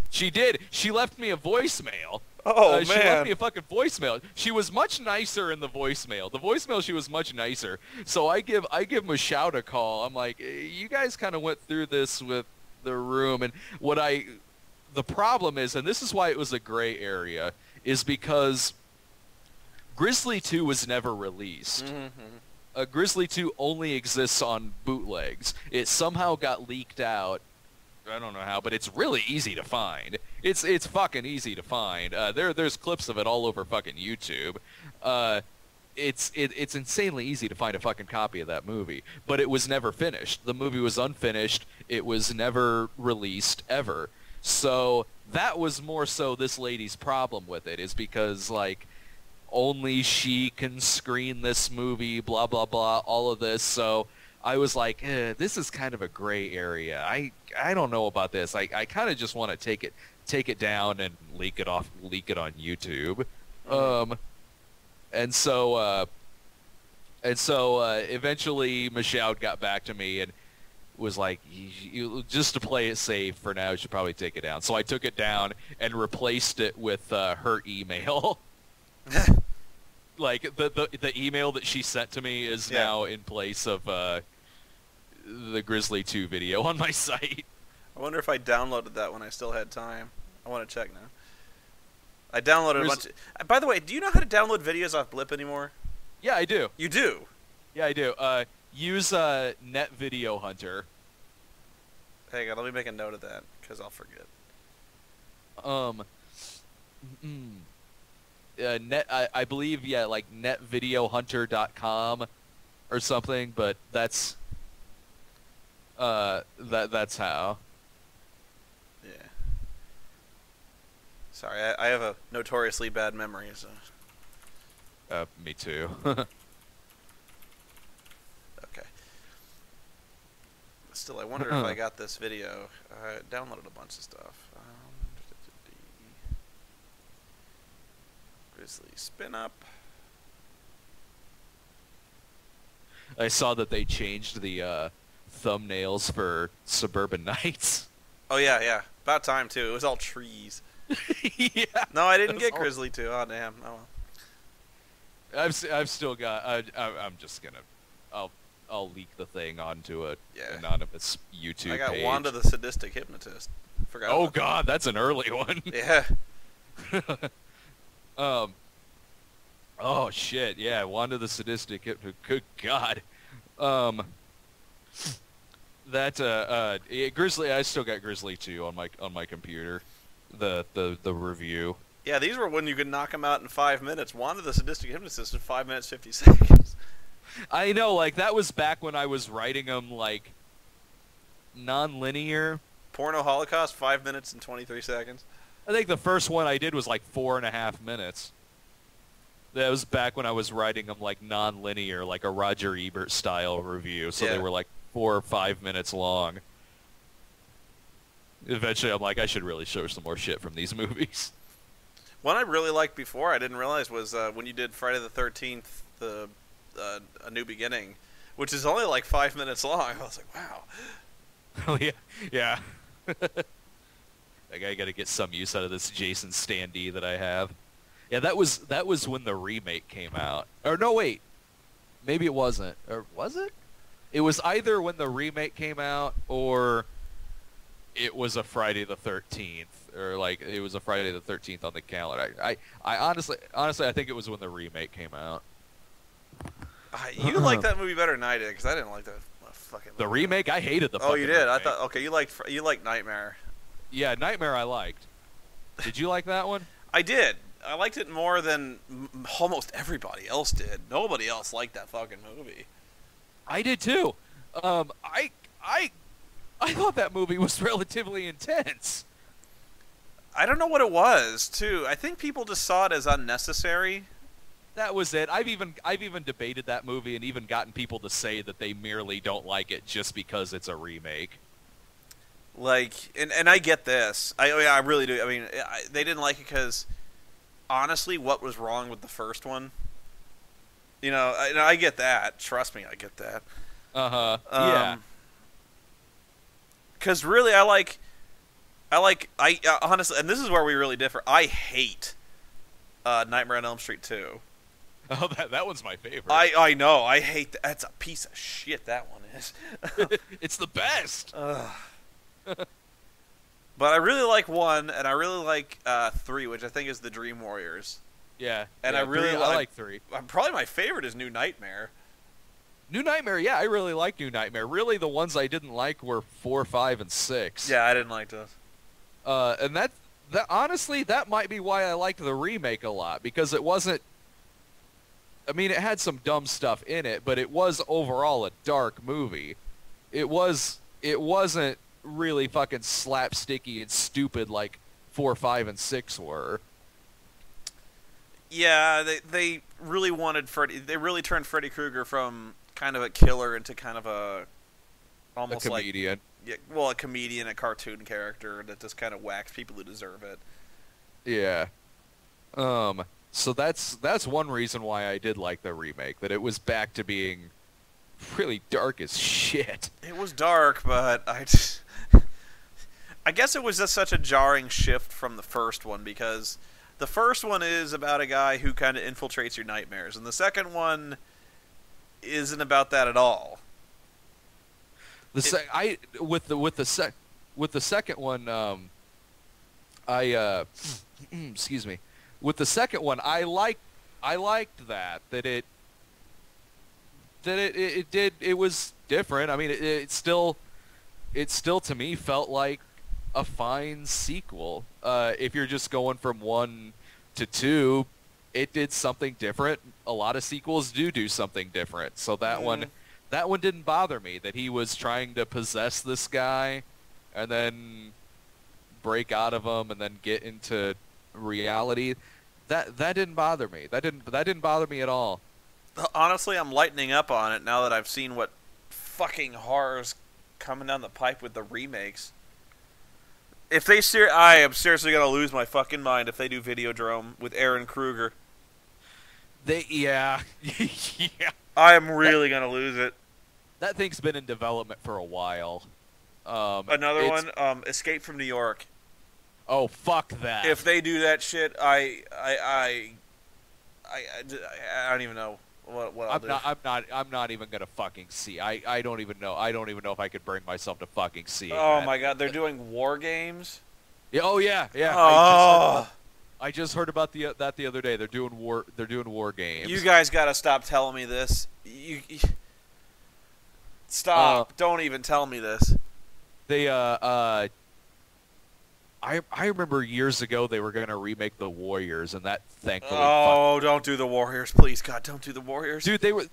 She did. She left me a voicemail. Oh man! She left me a fucking voicemail. She was much nicer in the voicemail. The voicemail, she was much nicer. So I give Michoud a call. I'm like, you guys kind of went through this with the room, and the problem is, and this is why it was a gray area, is because Grizzly 2 was never released. Mm-hmm. Grizzly 2 only exists on bootlegs. It somehow got leaked out. I don't know how, but it's really easy to find. It's fucking easy to find. There's clips of it all over fucking YouTube. It's insanely easy to find a fucking copy of that movie, but it was never finished. The movie was unfinished. It was never released ever. So that was more so this lady's problem with it, is because like only she can screen this movie, blah blah blah, all of this. So I was like, this is kind of a gray area. I don't know about this. I kind of just want to take it down and leak it on YouTube. And so eventually Michoud got back to me and was like, just to play it safe for now, you should probably take it down. So I took it down and replaced it with her email. Like the email that she sent to me is now in place of the Grizzly 2 video on my site. I wonder if I downloaded that when I still had time. I want to check now. I downloaded a bunch of... By the way, do you know how to download videos off Blip anymore? Yeah, I do. You do? Yeah, I do. Use Net Video Hunter. Hang on, let me make a note of that, because I'll forget. I believe, yeah, like netvideohunter.com or something, but that's that's how. Yeah. Sorry, I have a notoriously bad memory, so... Me too. Okay. Still, I wonder if I got this video. I downloaded a bunch of stuff. Grizzly spin up. I saw that they changed the thumbnails for Suburban Nights. Oh yeah, yeah. About time too. It was all trees. Yeah. No, I didn't get Grizzly 2. Oh damn. Oh well. I've still got. I'm just gonna. I'll leak the thing onto a anonymous YouTube I got page. Wanda the Sadistic Hypnotist. Forgot. Oh about God, that's an early one. Yeah. Oh shit, yeah, Wanda the Sadistic. Good God. Grizzly. I still got Grizzly 2 on my computer. The review. Yeah, these were when you could knock them out in 5 minutes. Wanda the Sadistic Hypnotist in 5 minutes 50 seconds. I know, like that was back when I was writing them like non-linear. Porno Holocaust 5 minutes and 23 seconds. I think the first one I did was like 4.5 minutes. That was back when I was writing them like non-linear, like a Roger Ebert style review. So they were like 4 or 5 minutes long. Eventually, I'm like, I should really show some more shit from these movies. One I really liked before, I didn't realize, was when you did Friday the 13th, A New Beginning, which is only like 5 minutes long. I was like, wow. Oh yeah, yeah. I gotta get some use out of this Jason standee that I have. Yeah, that was when the remake came out. Or no, wait, maybe it wasn't. Or was it? It was either when the remake came out or it was a Friday the 13th, or like it was a Friday the 13th on the calendar. I honestly, I think it was when the remake came out. You like that movie better than I did, because I didn't like that fucking movie. The remake, I hated the. Oh, you did? Remake. I thought. Okay, you liked Nightmare. Yeah, Nightmare I liked. Did you like that one? I did. I liked it more than almost everybody else did. Nobody else liked that fucking movie. I did too. I thought that movie was relatively intense. I don't know what it was, too. I think people just saw it as unnecessary. That was it. I've even debated that movie and even gotten people to say that they merely don't like it just because it's a remake. Like, and I get this. I really do. I mean, they didn't like it because, honestly, what was wrong with the first one? You know, I get that. Trust me, I get that. Uh-huh. Yeah. Because really, I honestly, and this is where we really differ. I hate Nightmare on Elm Street 2. Oh, that one's my favorite. I know. I hate that. That's a piece of shit, that one is. It's the best. But I really like 1, and I really like 3, which I think is the Dream Warriors. Yeah. And yeah, I like 3. Probably my favorite is New Nightmare. New Nightmare, yeah, I really like New Nightmare. Really, the ones I didn't like were 4, 5, and 6. Yeah, I didn't like those. And that honestly, that might be why I liked the remake a lot, because it wasn't. I mean, it had some dumb stuff in it, but it was overall a dark movie. It wasn't really fucking slapsticky and stupid like 4, 5, and 6 were. Yeah, they really wanted Freddy. They really turned Freddy Krueger from kind of a killer into kind of almost a comedian. Like, yeah, well, a comedian, a cartoon character that just kind of whacks people who deserve it. Yeah. So that's one reason why I did like the remake, that it was back to being really dark as shit. It was dark, but I guess it was just such a jarring shift from the first one, because the first one is about a guy who kind of infiltrates your nightmares, and the second one isn't about that at all. With the second one, I excuse me. With the second one, I liked it was different. I mean, it still to me felt like a fine sequel. If you're just going from 1 to 2, it did something different. A lot of sequels do something different. So that one didn't bother me, that he was trying to possess this guy and then break out of him and then get into reality. That didn't bother me. That didn't bother me at all. Honestly, I'm lightening up on it now that I've seen what fucking horror's coming down the pipe with the remakes. If they I am seriously gonna lose my fucking mind if they do Videodrome with Aaron Kruger. Yeah. I am really gonna lose it. That thing's been in development for a while. Another one, Escape from New York. Oh, fuck that. If they do that shit, I don't even know what I'll do. I'm not even gonna fucking see. I don't even know. I don't even know if I could bring myself to fucking see it. Oh my god, they're doing war games. Yeah, oh yeah. Oh. I just heard about that the other day. They're doing war games. You guys gotta stop telling me this. Stop! Don't even tell me this. They I remember years ago they were going to remake The Warriors, and that thankfully. Oh, don't do The Warriors, please, God! Don't do The Warriors, dude.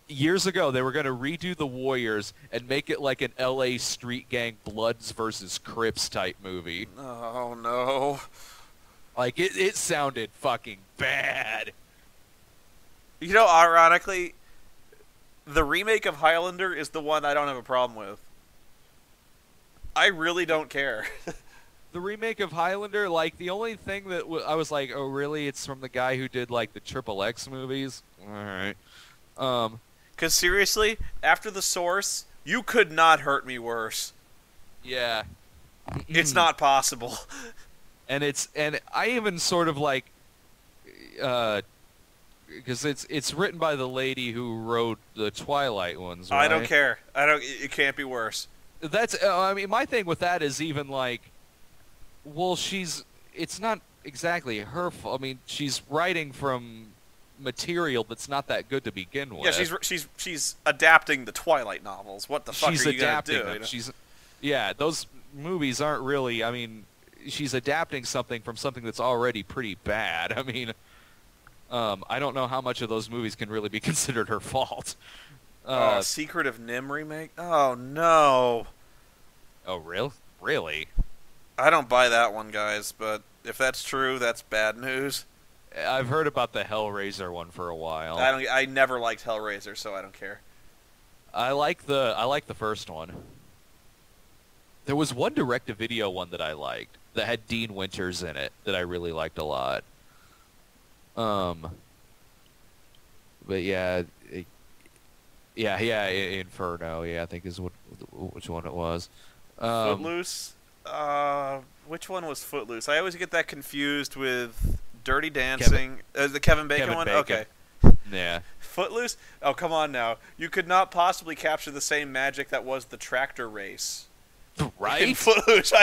Years ago they were going to redo The Warriors and make it like an L.A. street gang Bloods versus Crips type movie. Oh no! Like it sounded fucking bad. You know, ironically, the remake of Highlander is the one I don't have a problem with. I really don't care. The remake of Highlander, like, the only thing that I was like, oh, really? It's from the guy who did, like, the XXX movies? Alright. Because, seriously, after The Source, you could not hurt me worse. Yeah. It's not possible. And I even sort of, like, because it's written by the lady who wrote the Twilight ones, right? I don't care. It can't be worse. That's, I mean, my thing with that is even, like, well, it's not exactly her fault. I mean, she's writing from material that's not that good to begin with. Yeah, she's adapting the Twilight novels. What the fuck are you gonna do? Them. Yeah, those movies aren't really. I mean, she's adapting something from something that's already pretty bad. I mean, I don't know how much of those movies can really be considered her fault. Secret of Nim remake? Oh no! Oh, really? I don't buy that one, guys, but if that's true, that's bad news. I've heard about the Hellraiser one for a while. I never liked Hellraiser, so I don't care. I like the first one. There was one direct-to-video one that I liked that had Dean Winters in it that I really liked a lot. But yeah, Inferno. Yeah, I think is which one it was. Footloose. Which one was Footloose? I always get that confused with Dirty Dancing. The Kevin Bacon one? Bacon. Okay. Yeah. Footloose? Oh, come on now. You could not possibly capture the same magic that was the tractor race. Right? In Footloose.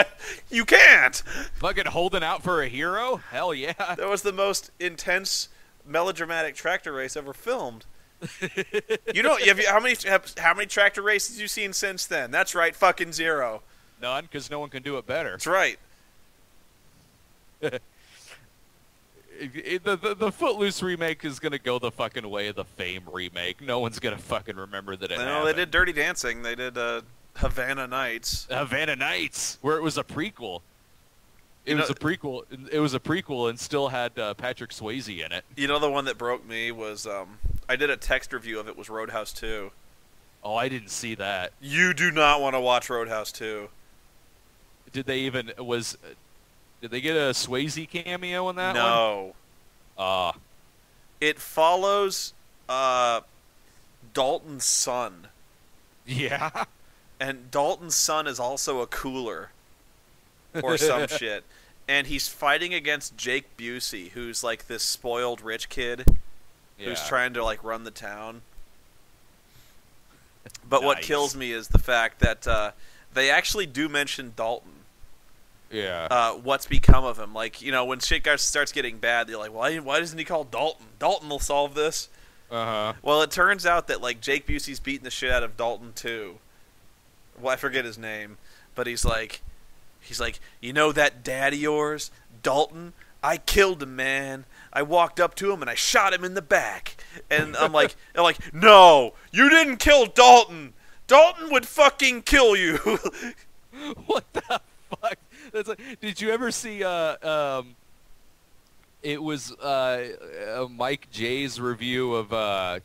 You can't! Fucking holding out for a hero? Hell yeah. That was the most intense, melodramatic tractor race ever filmed. How many tractor races you seen since then? That's right, fucking zero. None, because no one can do it better. That's right. The Footloose remake is going to go the fucking way of the Fame remake. No one's going to fucking remember that it happened. No, they did Dirty Dancing. They did Havana Nights. Havana Nights, where it was a prequel. It was a prequel and still had Patrick Swayze in it. You know, the one that broke me was I did a text review of it. Was Roadhouse 2. Oh, I didn't see that. You do not want to watch Roadhouse 2. Did they get a Swayze cameo in that one? No. It follows Dalton's son. Yeah. And Dalton's son is also a cooler. Or some shit. And he's fighting against Jake Busey, who's like this spoiled rich kid who's trying to like run the town. But what Nice. kills me is the fact that they actually do mention Dalton. Yeah. What's become of him? Like, when shit starts getting bad, they're like, why doesn't he call Dalton? Dalton will solve this. Uh-huh. Well, it turns out that like Jake Busey's beating the shit out of Dalton too. Well, I forget his name, but he's like, you know that dad of yours, Dalton? I killed him, man. I walked up to him and I shot him in the back. And I'm like, no, you didn't kill Dalton. Dalton would fucking kill you. What the fuck? That's like, did you ever see it was Mike J's review of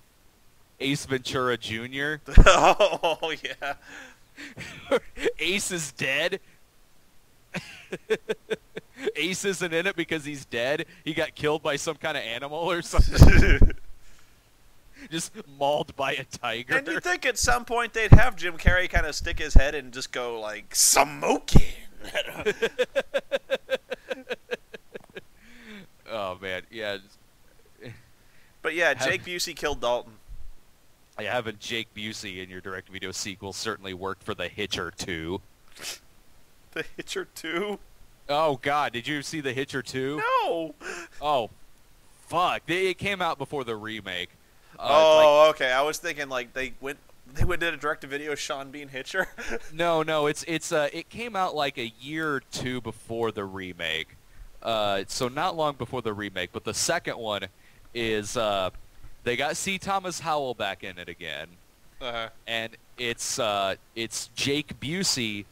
Ace Ventura Jr. Oh yeah. Ace is dead. Ace isn't in it because he's dead. He got killed by some kind of animal or something. Just mauled by a tiger. And you'd think at some point they'd have Jim Carrey kind of stick his head and just go like, smoking. Oh man, yeah. But yeah, Jake Busey killed Dalton. Having Jake Busey in your direct-to-video sequel certainly worked for The Hitcher 2. The Hitcher 2? Oh god, did you see The Hitcher 2? No! Oh, fuck. It came out before the remake. Okay. I was thinking like they went did a direct-to-video Sean Bean Hitcher. No, it came out like a year or two before the remake. So not long before the remake, but the second one is they got C. Thomas Howell back in it again. Uh-huh. And it's Jake Busey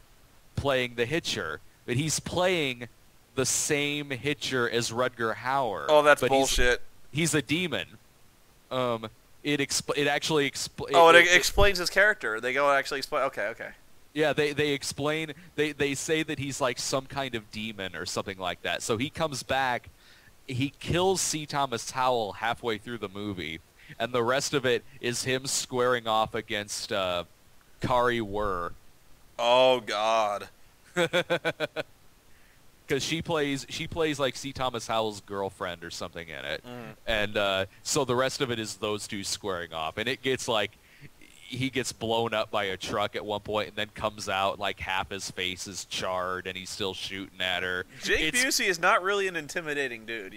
playing the Hitcher, but he's playing the same Hitcher as Rutger Hauer. Oh, that's but bullshit. He's a demon. It explains his character. They go actually explain. Okay. Yeah, they explain. They say that he's like some kind of demon or something like that. So he comes back. He kills C. Thomas Howell halfway through the movie, and the rest of it is him squaring off against Kari Wurr. Oh God. Because she plays like C. Thomas Howell's girlfriend or something in it, and so the rest of it is those two squaring off, and it gets like he gets blown up by a truck at one point, and then comes out like half his face is charred, and he's still shooting at her. Jake Busey is not really an intimidating dude,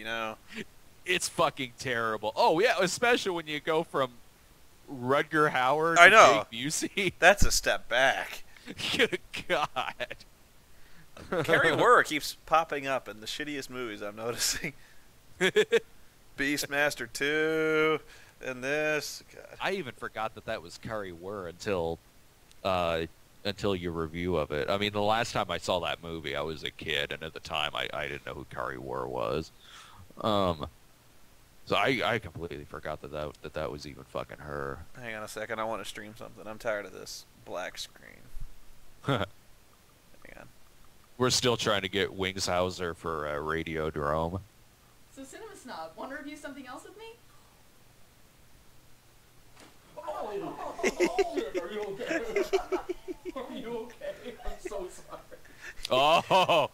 It's fucking terrible. Oh yeah, especially when you go from Rutger Hauer I to know. Jake Busey. That's a step back. Good God. Kari Wurr keeps popping up in the shittiest movies I'm noticing. Beastmaster 2 and this. God. I even forgot that was Kari Wurr until your review of it. I mean, the last time I saw that movie, I was a kid, and at the time, I didn't know who Kari Wurr was. So I completely forgot that was even fucking her. Hang on a second, I want to stream something. I'm tired of this black screen. Hang on. We're still trying to get Wingshauser for Radiodrome. So, Cinema Snob, want to review something else with me? Are you okay? Are you okay? I'm so sorry. Oh!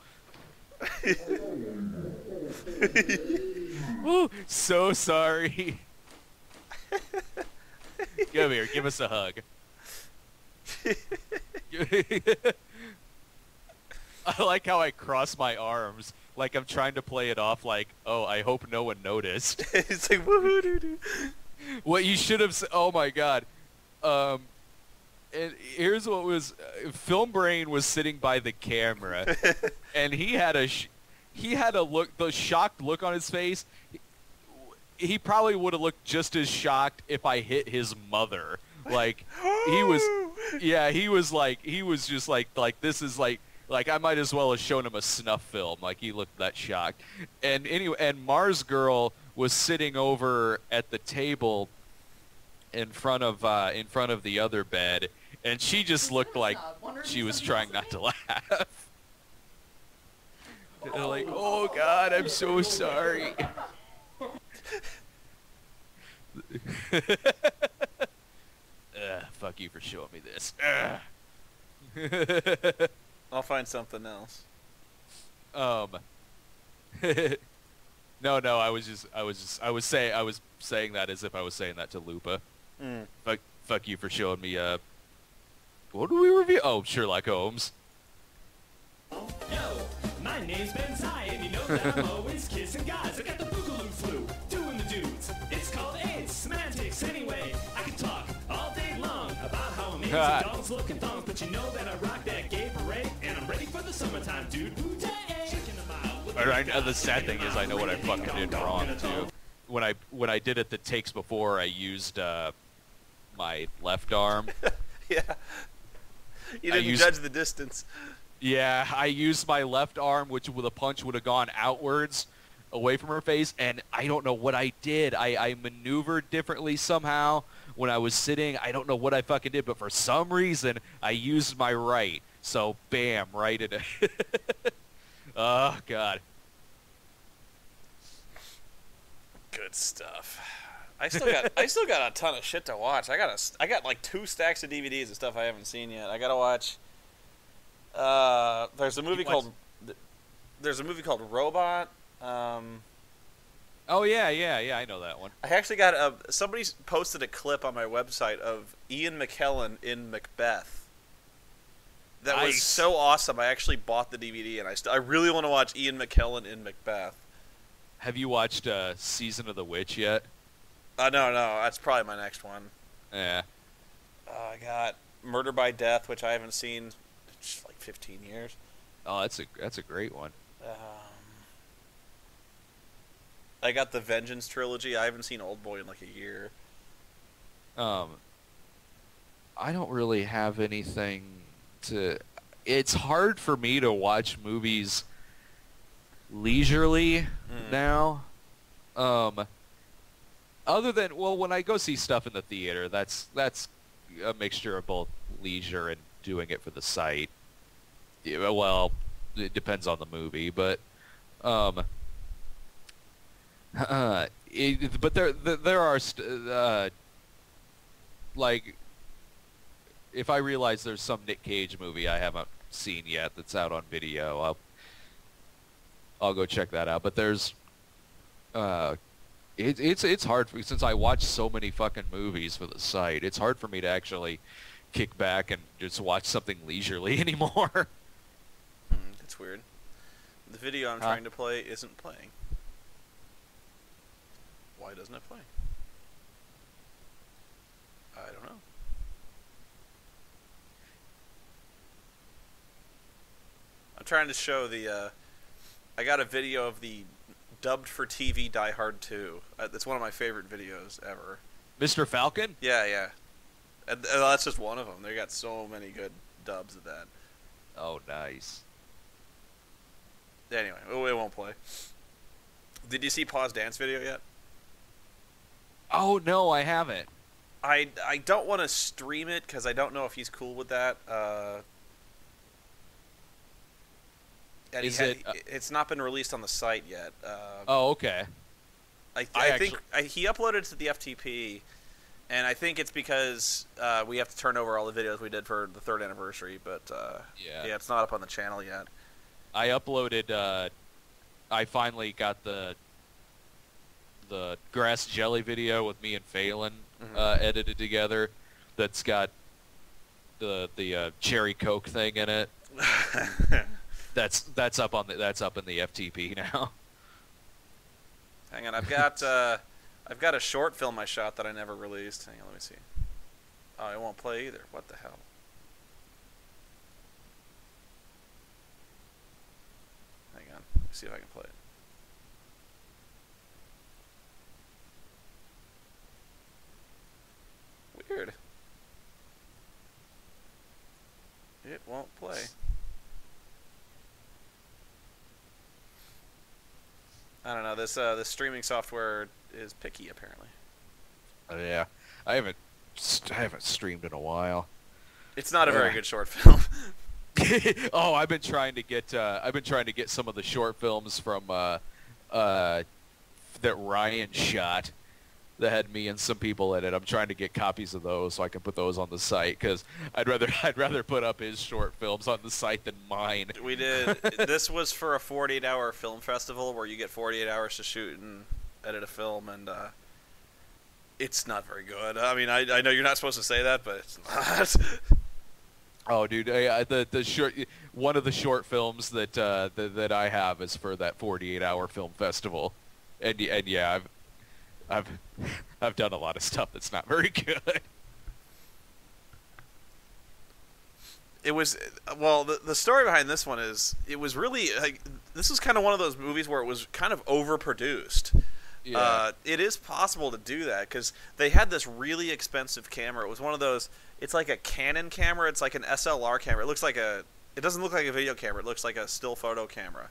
Woo, so sorry. Come here, give us a hug. I like how I cross my arms, like I'm trying to play it off like, oh, I hope no one noticed. It's like, woohoo doo doo. What you should have said, oh my god. And here's what was, Film Brain was sitting by the camera, and he had a look, the shocked look on his face. He probably would have looked just as shocked if I hit his mother. Like, he was just like this is like I might as well have shown him a snuff film. Like, he looked that shocked. And anyway, and Mars Girl was sitting over at the table in front of the other bed, and she just looked like she was trying not to laugh. They're like, oh god, I'm so sorry. Fuck you for showing me this. I'll find something else. No, I was saying that as if I was saying that to Lupa. Fuck you for showing me, what do we review? Oh, Sherlock Holmes. Yo, my name's Ben Tsai, and you know that I'm always kissing guys. I got the boogaloo flu, doing the dudes. It's called AIDS, semantics. Anyway, I can talk all day long about how amazing dogs look and thongs, but you know that I rock that gay parade, and I'm ready for the summertime, dude. Checking them out. The sad thing is I know what I fucking did wrong, too. When I did it the takes before, I used, my left arm. Yeah. You didn't judge the distance. Yeah, I used my left arm, which with a punch would have gone outwards, away from her face, and I don't know what I did. I maneuvered differently somehow when I was sitting. I don't know what I fucking did, but for some reason, I used my right. So, bam, right in it. Oh, God. Good stuff. I still got a ton of shit to watch. I got like 2 stacks of DVDs of stuff I haven't seen yet. I gotta watch. There's a movie called Robot. Oh yeah, I know that one. I actually got somebody posted a clip on my website of Ian McKellen in Macbeth. That was so awesome. I actually bought the DVD, and I really want to watch Ian McKellen in Macbeth. Have you watched Season of the Witch yet? No, that's probably my next one. Yeah. I got Murder by Death, which I haven't seen in like 15 years. Oh, that's a great one. I got the Vengeance trilogy. I haven't seen Oldboy in like a year. I don't really have anything to... It's hard for me to watch movies leisurely now. Other than, well, when I go see stuff in the theater, that's a mixture of both leisure and doing it for the site. Yeah, well, it depends on the movie, but but there are like, if I realize there's some Nick Cage movie I haven't seen yet that's out on video, I'll go check that out. But there's it's hard for, since I watch so many fucking movies for the site. It's hard for me to actually kick back and just watch something leisurely anymore. That's weird. The video I'm trying to play isn't playing. Why doesn't it play? I don't know. I'm trying to show the, I got a video of the dubbed for TV Die Hard 2. That's one of my favorite videos ever. Mr. Falcon? Yeah. And that's just one of them. They got so many good dubs of that. Oh, nice. Anyway, it won't play. Did you see Paw's dance video yet? Oh, no, I haven't. I don't want to stream it because I don't know if he's cool with that. And it's not been released on the site yet. Oh, okay. I think he uploaded it to the FTP, and I think it's because we have to turn over all the videos we did for the 3rd anniversary. But yeah, it's not up on the channel yet. I uploaded. I finally got the grass jelly video with me and Phelan edited together. That's got the cherry Coke thing in it. That's up in the FTP now. Hang on, I've got a short film I shot that I never released. Hang on, let me see. Oh, it won't play either. What the hell? Hang on, let me see if I can play it. Weird. It won't play. I don't know. This streaming software is picky, apparently. Yeah, I haven't streamed in a while. It's not a very good short film. Oh, I've been trying to get some of the short films from that Ryan shot that had me and some people in it. I'm trying to get copies of those so I can put those on the site because I'd rather put up his short films on the site than mine. We did. This was for a 48-hour film festival where you get 48 hours to shoot and edit a film, and It's not very good. I mean, I know you're not supposed to say that, but it's not. Oh, dude, the short one of the short films that I have is for that 48-hour film festival, and yeah, I've done a lot of stuff that's not very good. It was, well, the story behind this one is, it was really, like, this was kind of one of those movies where it was kind of overproduced. Yeah. It is possible to do that, because they had this really expensive camera. It was one of those, it's like a Canon camera, it's like an SLR camera. It doesn't look like a video camera, it looks like a still photo camera.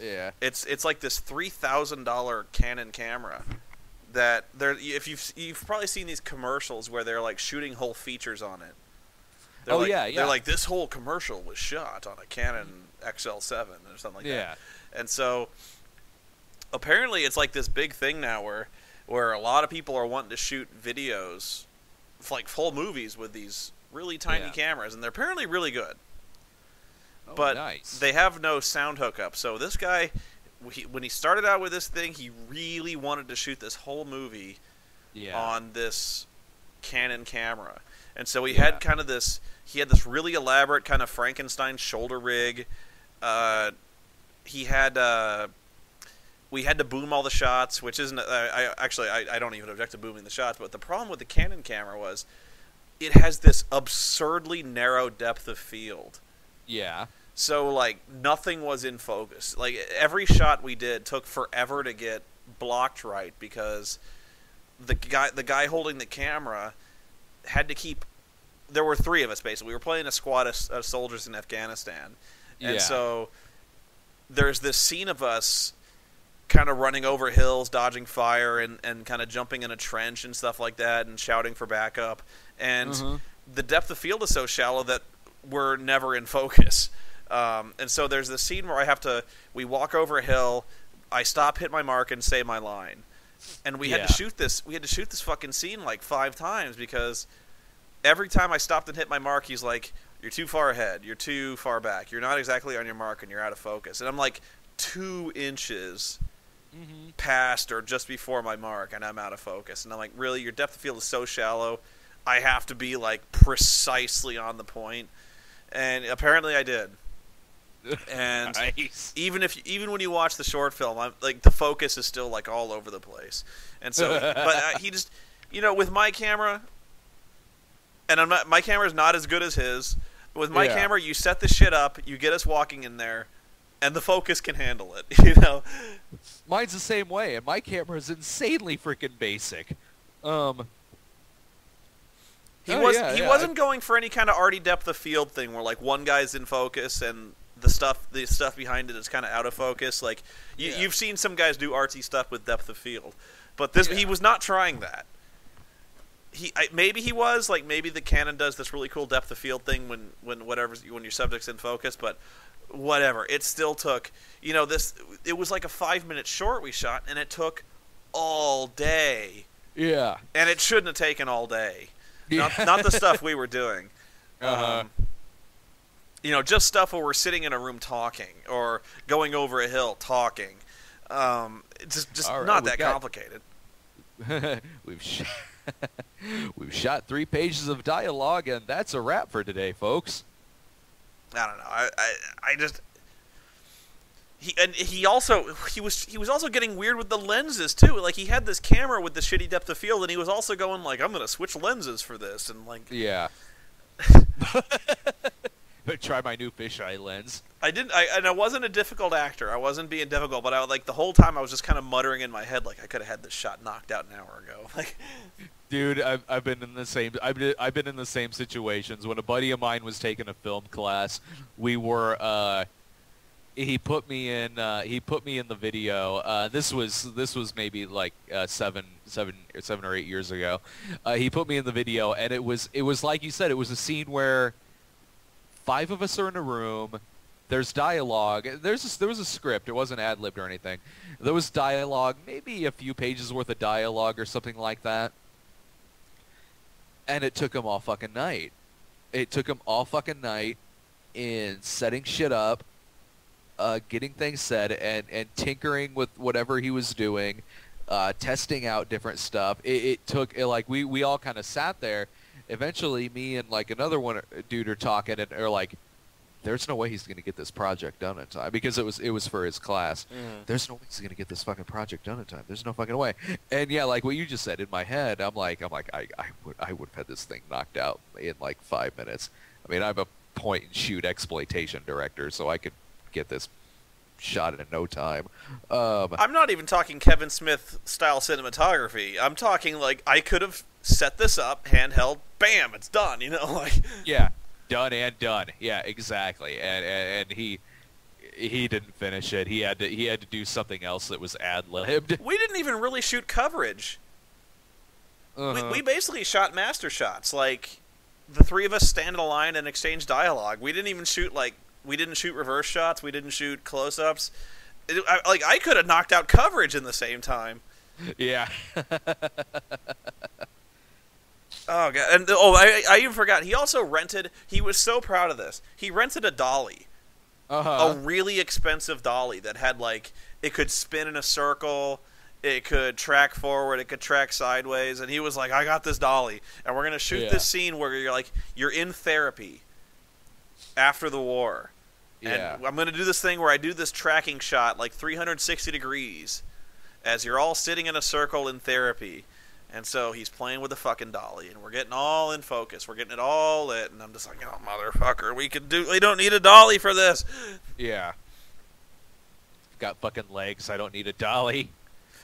Yeah. It's like this $3,000 Canon camera that if you've probably seen these commercials where they're like shooting whole features on it. They're like, this whole commercial was shot on a Canon XL7 or something like that. And so apparently it's like this big thing now where a lot of people are wanting to shoot videos, like full movies, with these really tiny cameras, and they're apparently really good. Oh, but nice. They have no sound hookup. So this guy, when he started out with this thing, he really wanted to shoot this whole movie on this Canon camera. And so he had kind of this, he had this really elaborate kind of Frankenstein shoulder rig. We had to boom all the shots, which isn't, I don't even object to booming the shots, but the problem with the Canon camera was it has this absurdly narrow depth of field. Yeah. So, like, nothing was in focus. Like, every shot we did took forever to get blocked right, because the guy holding the camera had to keep... There were three of us, basically. We were playing a squad of soldiers in Afghanistan. And so there's this scene of us kind of running over hills, dodging fire, and kind of jumping in a trench and stuff like that, and shouting for backup. And the depth of field is so shallow that we're never in focus. And so there's this scene where we walk over a hill, I stop, hit my mark, and say my line. And we had to shoot this. We had to shoot this fucking scene like 5 times, because every time I stopped and hit my mark, he's like, "You're too far ahead. You're too far back. You're not exactly on your mark, and you're out of focus." And I'm like 2 inches past or just before my mark, and I'm out of focus. And I'm like, really? Your depth of field is so shallow, I have to be like precisely on the point. And apparently I did. And nice. even when you watch the short film, I'm like, the focus is still like all over the place. And so, but he just, with my camera, and my camera's not as good as his. But with my camera, you set the shit up, you get us walking in there, and the focus can handle it. Mine's the same way, and my camera is insanely freaking basic. He wasn't going for any kind of arty depth of field thing where like one guy's in focus and the stuff behind it is kind of out of focus. Like you've seen some guys do artsy stuff with depth of field, but he was not trying that. Maybe he was, like, maybe the Canon does this really cool depth of field thing when your subject's in focus, but whatever. It still took, it was like a 5-minute short we shot, and it took all day. Yeah. And it shouldn't have taken all day. Not the stuff we were doing. Just stuff where we're sitting in a room talking or going over a hill talking. It's just right, not that complicated. We've shot 3 pages of dialogue, and that's a wrap for today, folks. I don't know. He was also getting weird with the lenses too. Like, he had this camera with the shitty depth of field, and he was also going like, "I'm gonna switch lenses for this," and like, yeah. Try my new fisheye lens. And I wasn't a difficult actor. I wasn't being difficult, but the whole time I was just kind of muttering in my head like I could have had this shot knocked out an hour ago. Like, dude, I've been in the same situations. When a buddy of mine was taking a film class, we were he put me in the video. This was maybe like 7 or 8 years ago. He put me in the video, and it was like you said. It was a scene where 5 of us are in a room. There's dialogue. There was a script. It wasn't ad-libbed or anything. There was dialogue, maybe a few pages worth of dialogue or something like that. And it took him all fucking night. In setting shit up, getting things said, and tinkering with whatever he was doing, testing out different stuff. It took like we all kind of sat there. Eventually, me and like another dude are talking, and are like, "There's no way he's going to get this project done in time," because it was for his class. There's no way he's going to get this fucking project done in time. There's no fucking way. And yeah, like what you just said, in my head, I'm like, I would have had this thing knocked out in like 5 minutes. I mean, I'm a point and shoot exploitation director, so I could get this shot in no time. I'm not even talking Kevin Smith style cinematography. I'm talking like I could have set this up, handheld, bam, it's done. You know, like yeah, done and done. Yeah, exactly. And he didn't finish it. He had to do something else that was ad-libbed. We didn't even really shoot coverage. We basically shot master shots. Like the three of us stand in a line and exchange dialogue. We didn't even shoot reverse shots. We didn't shoot close-ups. I could have knocked out coverage in the same time. Yeah. Oh god! And I even forgot. He also rented. He was so proud of this. He rented a dolly, a really expensive dolly that had like it could spin in a circle, it could track forward, it could track sideways, and he was like, "I got this dolly, and we're gonna shoot this scene where you're in therapy after the war, and I'm gonna do this thing where I do this tracking shot like 360 degrees, as you're all sitting in a circle in therapy." And so he's playing with the fucking dolly, and we're getting all in focus. We're getting it all lit, and I'm just like, "Oh, motherfucker, we don't need a dolly for this." Yeah. Got fucking legs. I don't need a dolly.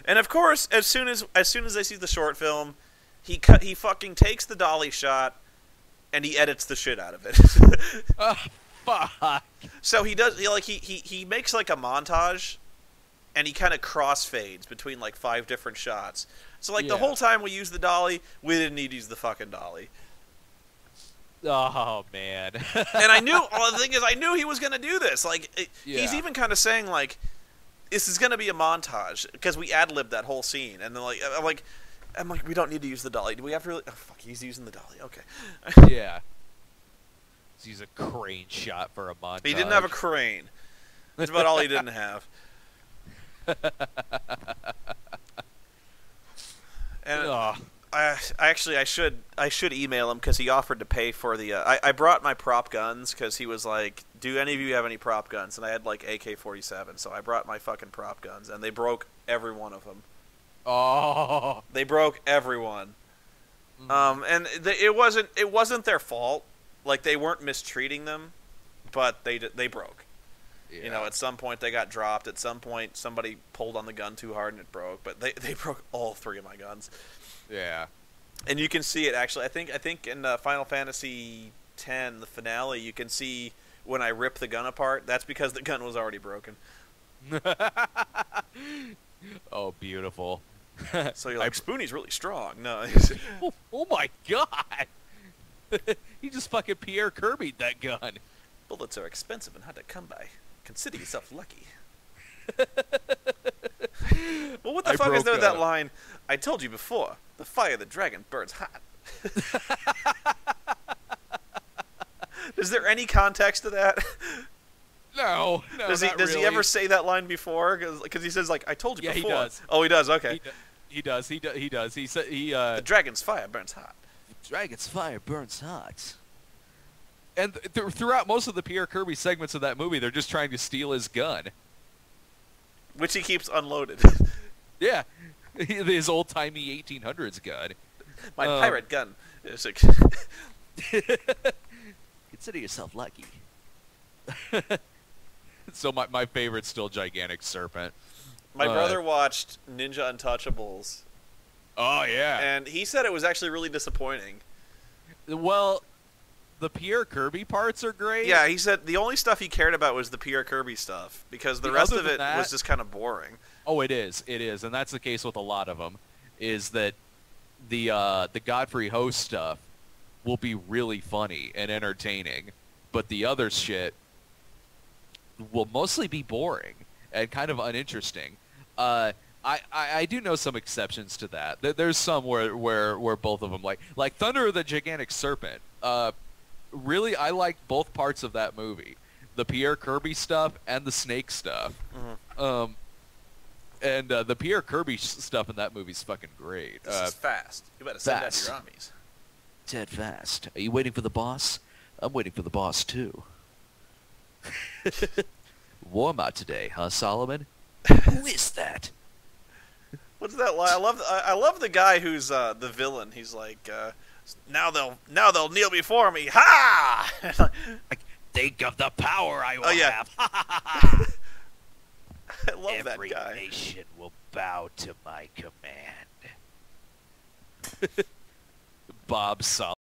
And of course, as soon as I see the short film, he fucking takes the dolly shot, and he edits the shit out of it. Oh, fuck. So he does. He makes like a montage, and he kind of crossfades between like 5 different shots. So, like, the whole time we used the dolly, we didn't need to use the fucking dolly. Oh, man. And I knew, well, the thing is, I knew he was going to do this. Like, he's even kind of saying, like, this is going to be a montage, because we ad-libbed that whole scene. And then, like, I'm like, we don't need to use the dolly. Do we have to really? Oh, fuck, he's using the dolly. Okay. Yeah. Let's use a crane shot for a montage. He didn't have a crane. That's about all he didn't have. And I should email him because he offered to pay for the. I brought my prop guns because he was like, "Do any of you have any prop guns?" And I had like AK-47, so I brought my fucking prop guns, and they broke every one of them. Oh, they broke everyone. And it wasn't their fault. Like they weren't mistreating them, but they broke. Yeah. You know, at some point they got dropped. At some point somebody pulled on the gun too hard and it broke. But they broke all 3 of my guns. Yeah. And you can see it actually. I think in Final Fantasy X, the finale, you can see when I rip the gun apart. That's because the gun was already broken. Oh, beautiful. So you're like, Spoony's really strong. No. Oh my god. He just fucking Pierre Kirby'd that gun. Bullets are expensive and hard to come by. Consider yourself lucky. Well, what the fuck is there with that line? I told you before, the fire of the dragon burns hot. Is there any context to that? No, does he ever say that line before? Because he says, like, I told you before. Yeah, he does. Oh, he does, okay. He does. He said the dragon's fire burns hot. The dragon's fire burns hot. And throughout most of the Pierre Kirby segments of that movie, they're just trying to steal his gun. Which he keeps unloaded. Yeah. His old-timey 1800s gun. My pirate gun. Consider yourself lucky. So my favorite's still Gigantic Serpent. My brother watched Ninja Untouchables. Oh, yeah. And he said it was actually really disappointing. Well, the Pierre Kirby parts are great. Yeah, he said the only stuff he cared about was the Pierre Kirby stuff, because the rest of it was just kind of boring. Oh, it is, and that's the case with a lot of them, is that the Godfrey Host stuff will be really funny and entertaining, but the other shit will mostly be boring and kind of uninteresting. I do know some exceptions to that. There's some where both of them, like Thunder of the Gigantic Serpent. Really, I liked both parts of that movie, the Pierre Kirby stuff and the Snake stuff. Mm-hmm. And the Pierre Kirby stuff in that movie's fucking great. This is fast. You better send that to fast. your armies. Dead fast. Are you waiting for the boss? I'm waiting for the boss, too. Warm out today, huh, Solomon? Who is that? What's that line? I love the guy who's the villain. He's like, now they'll kneel before me. Ha! Think of the power I will have. I love Every that guy. nation will bow to my command. Bob Solomon.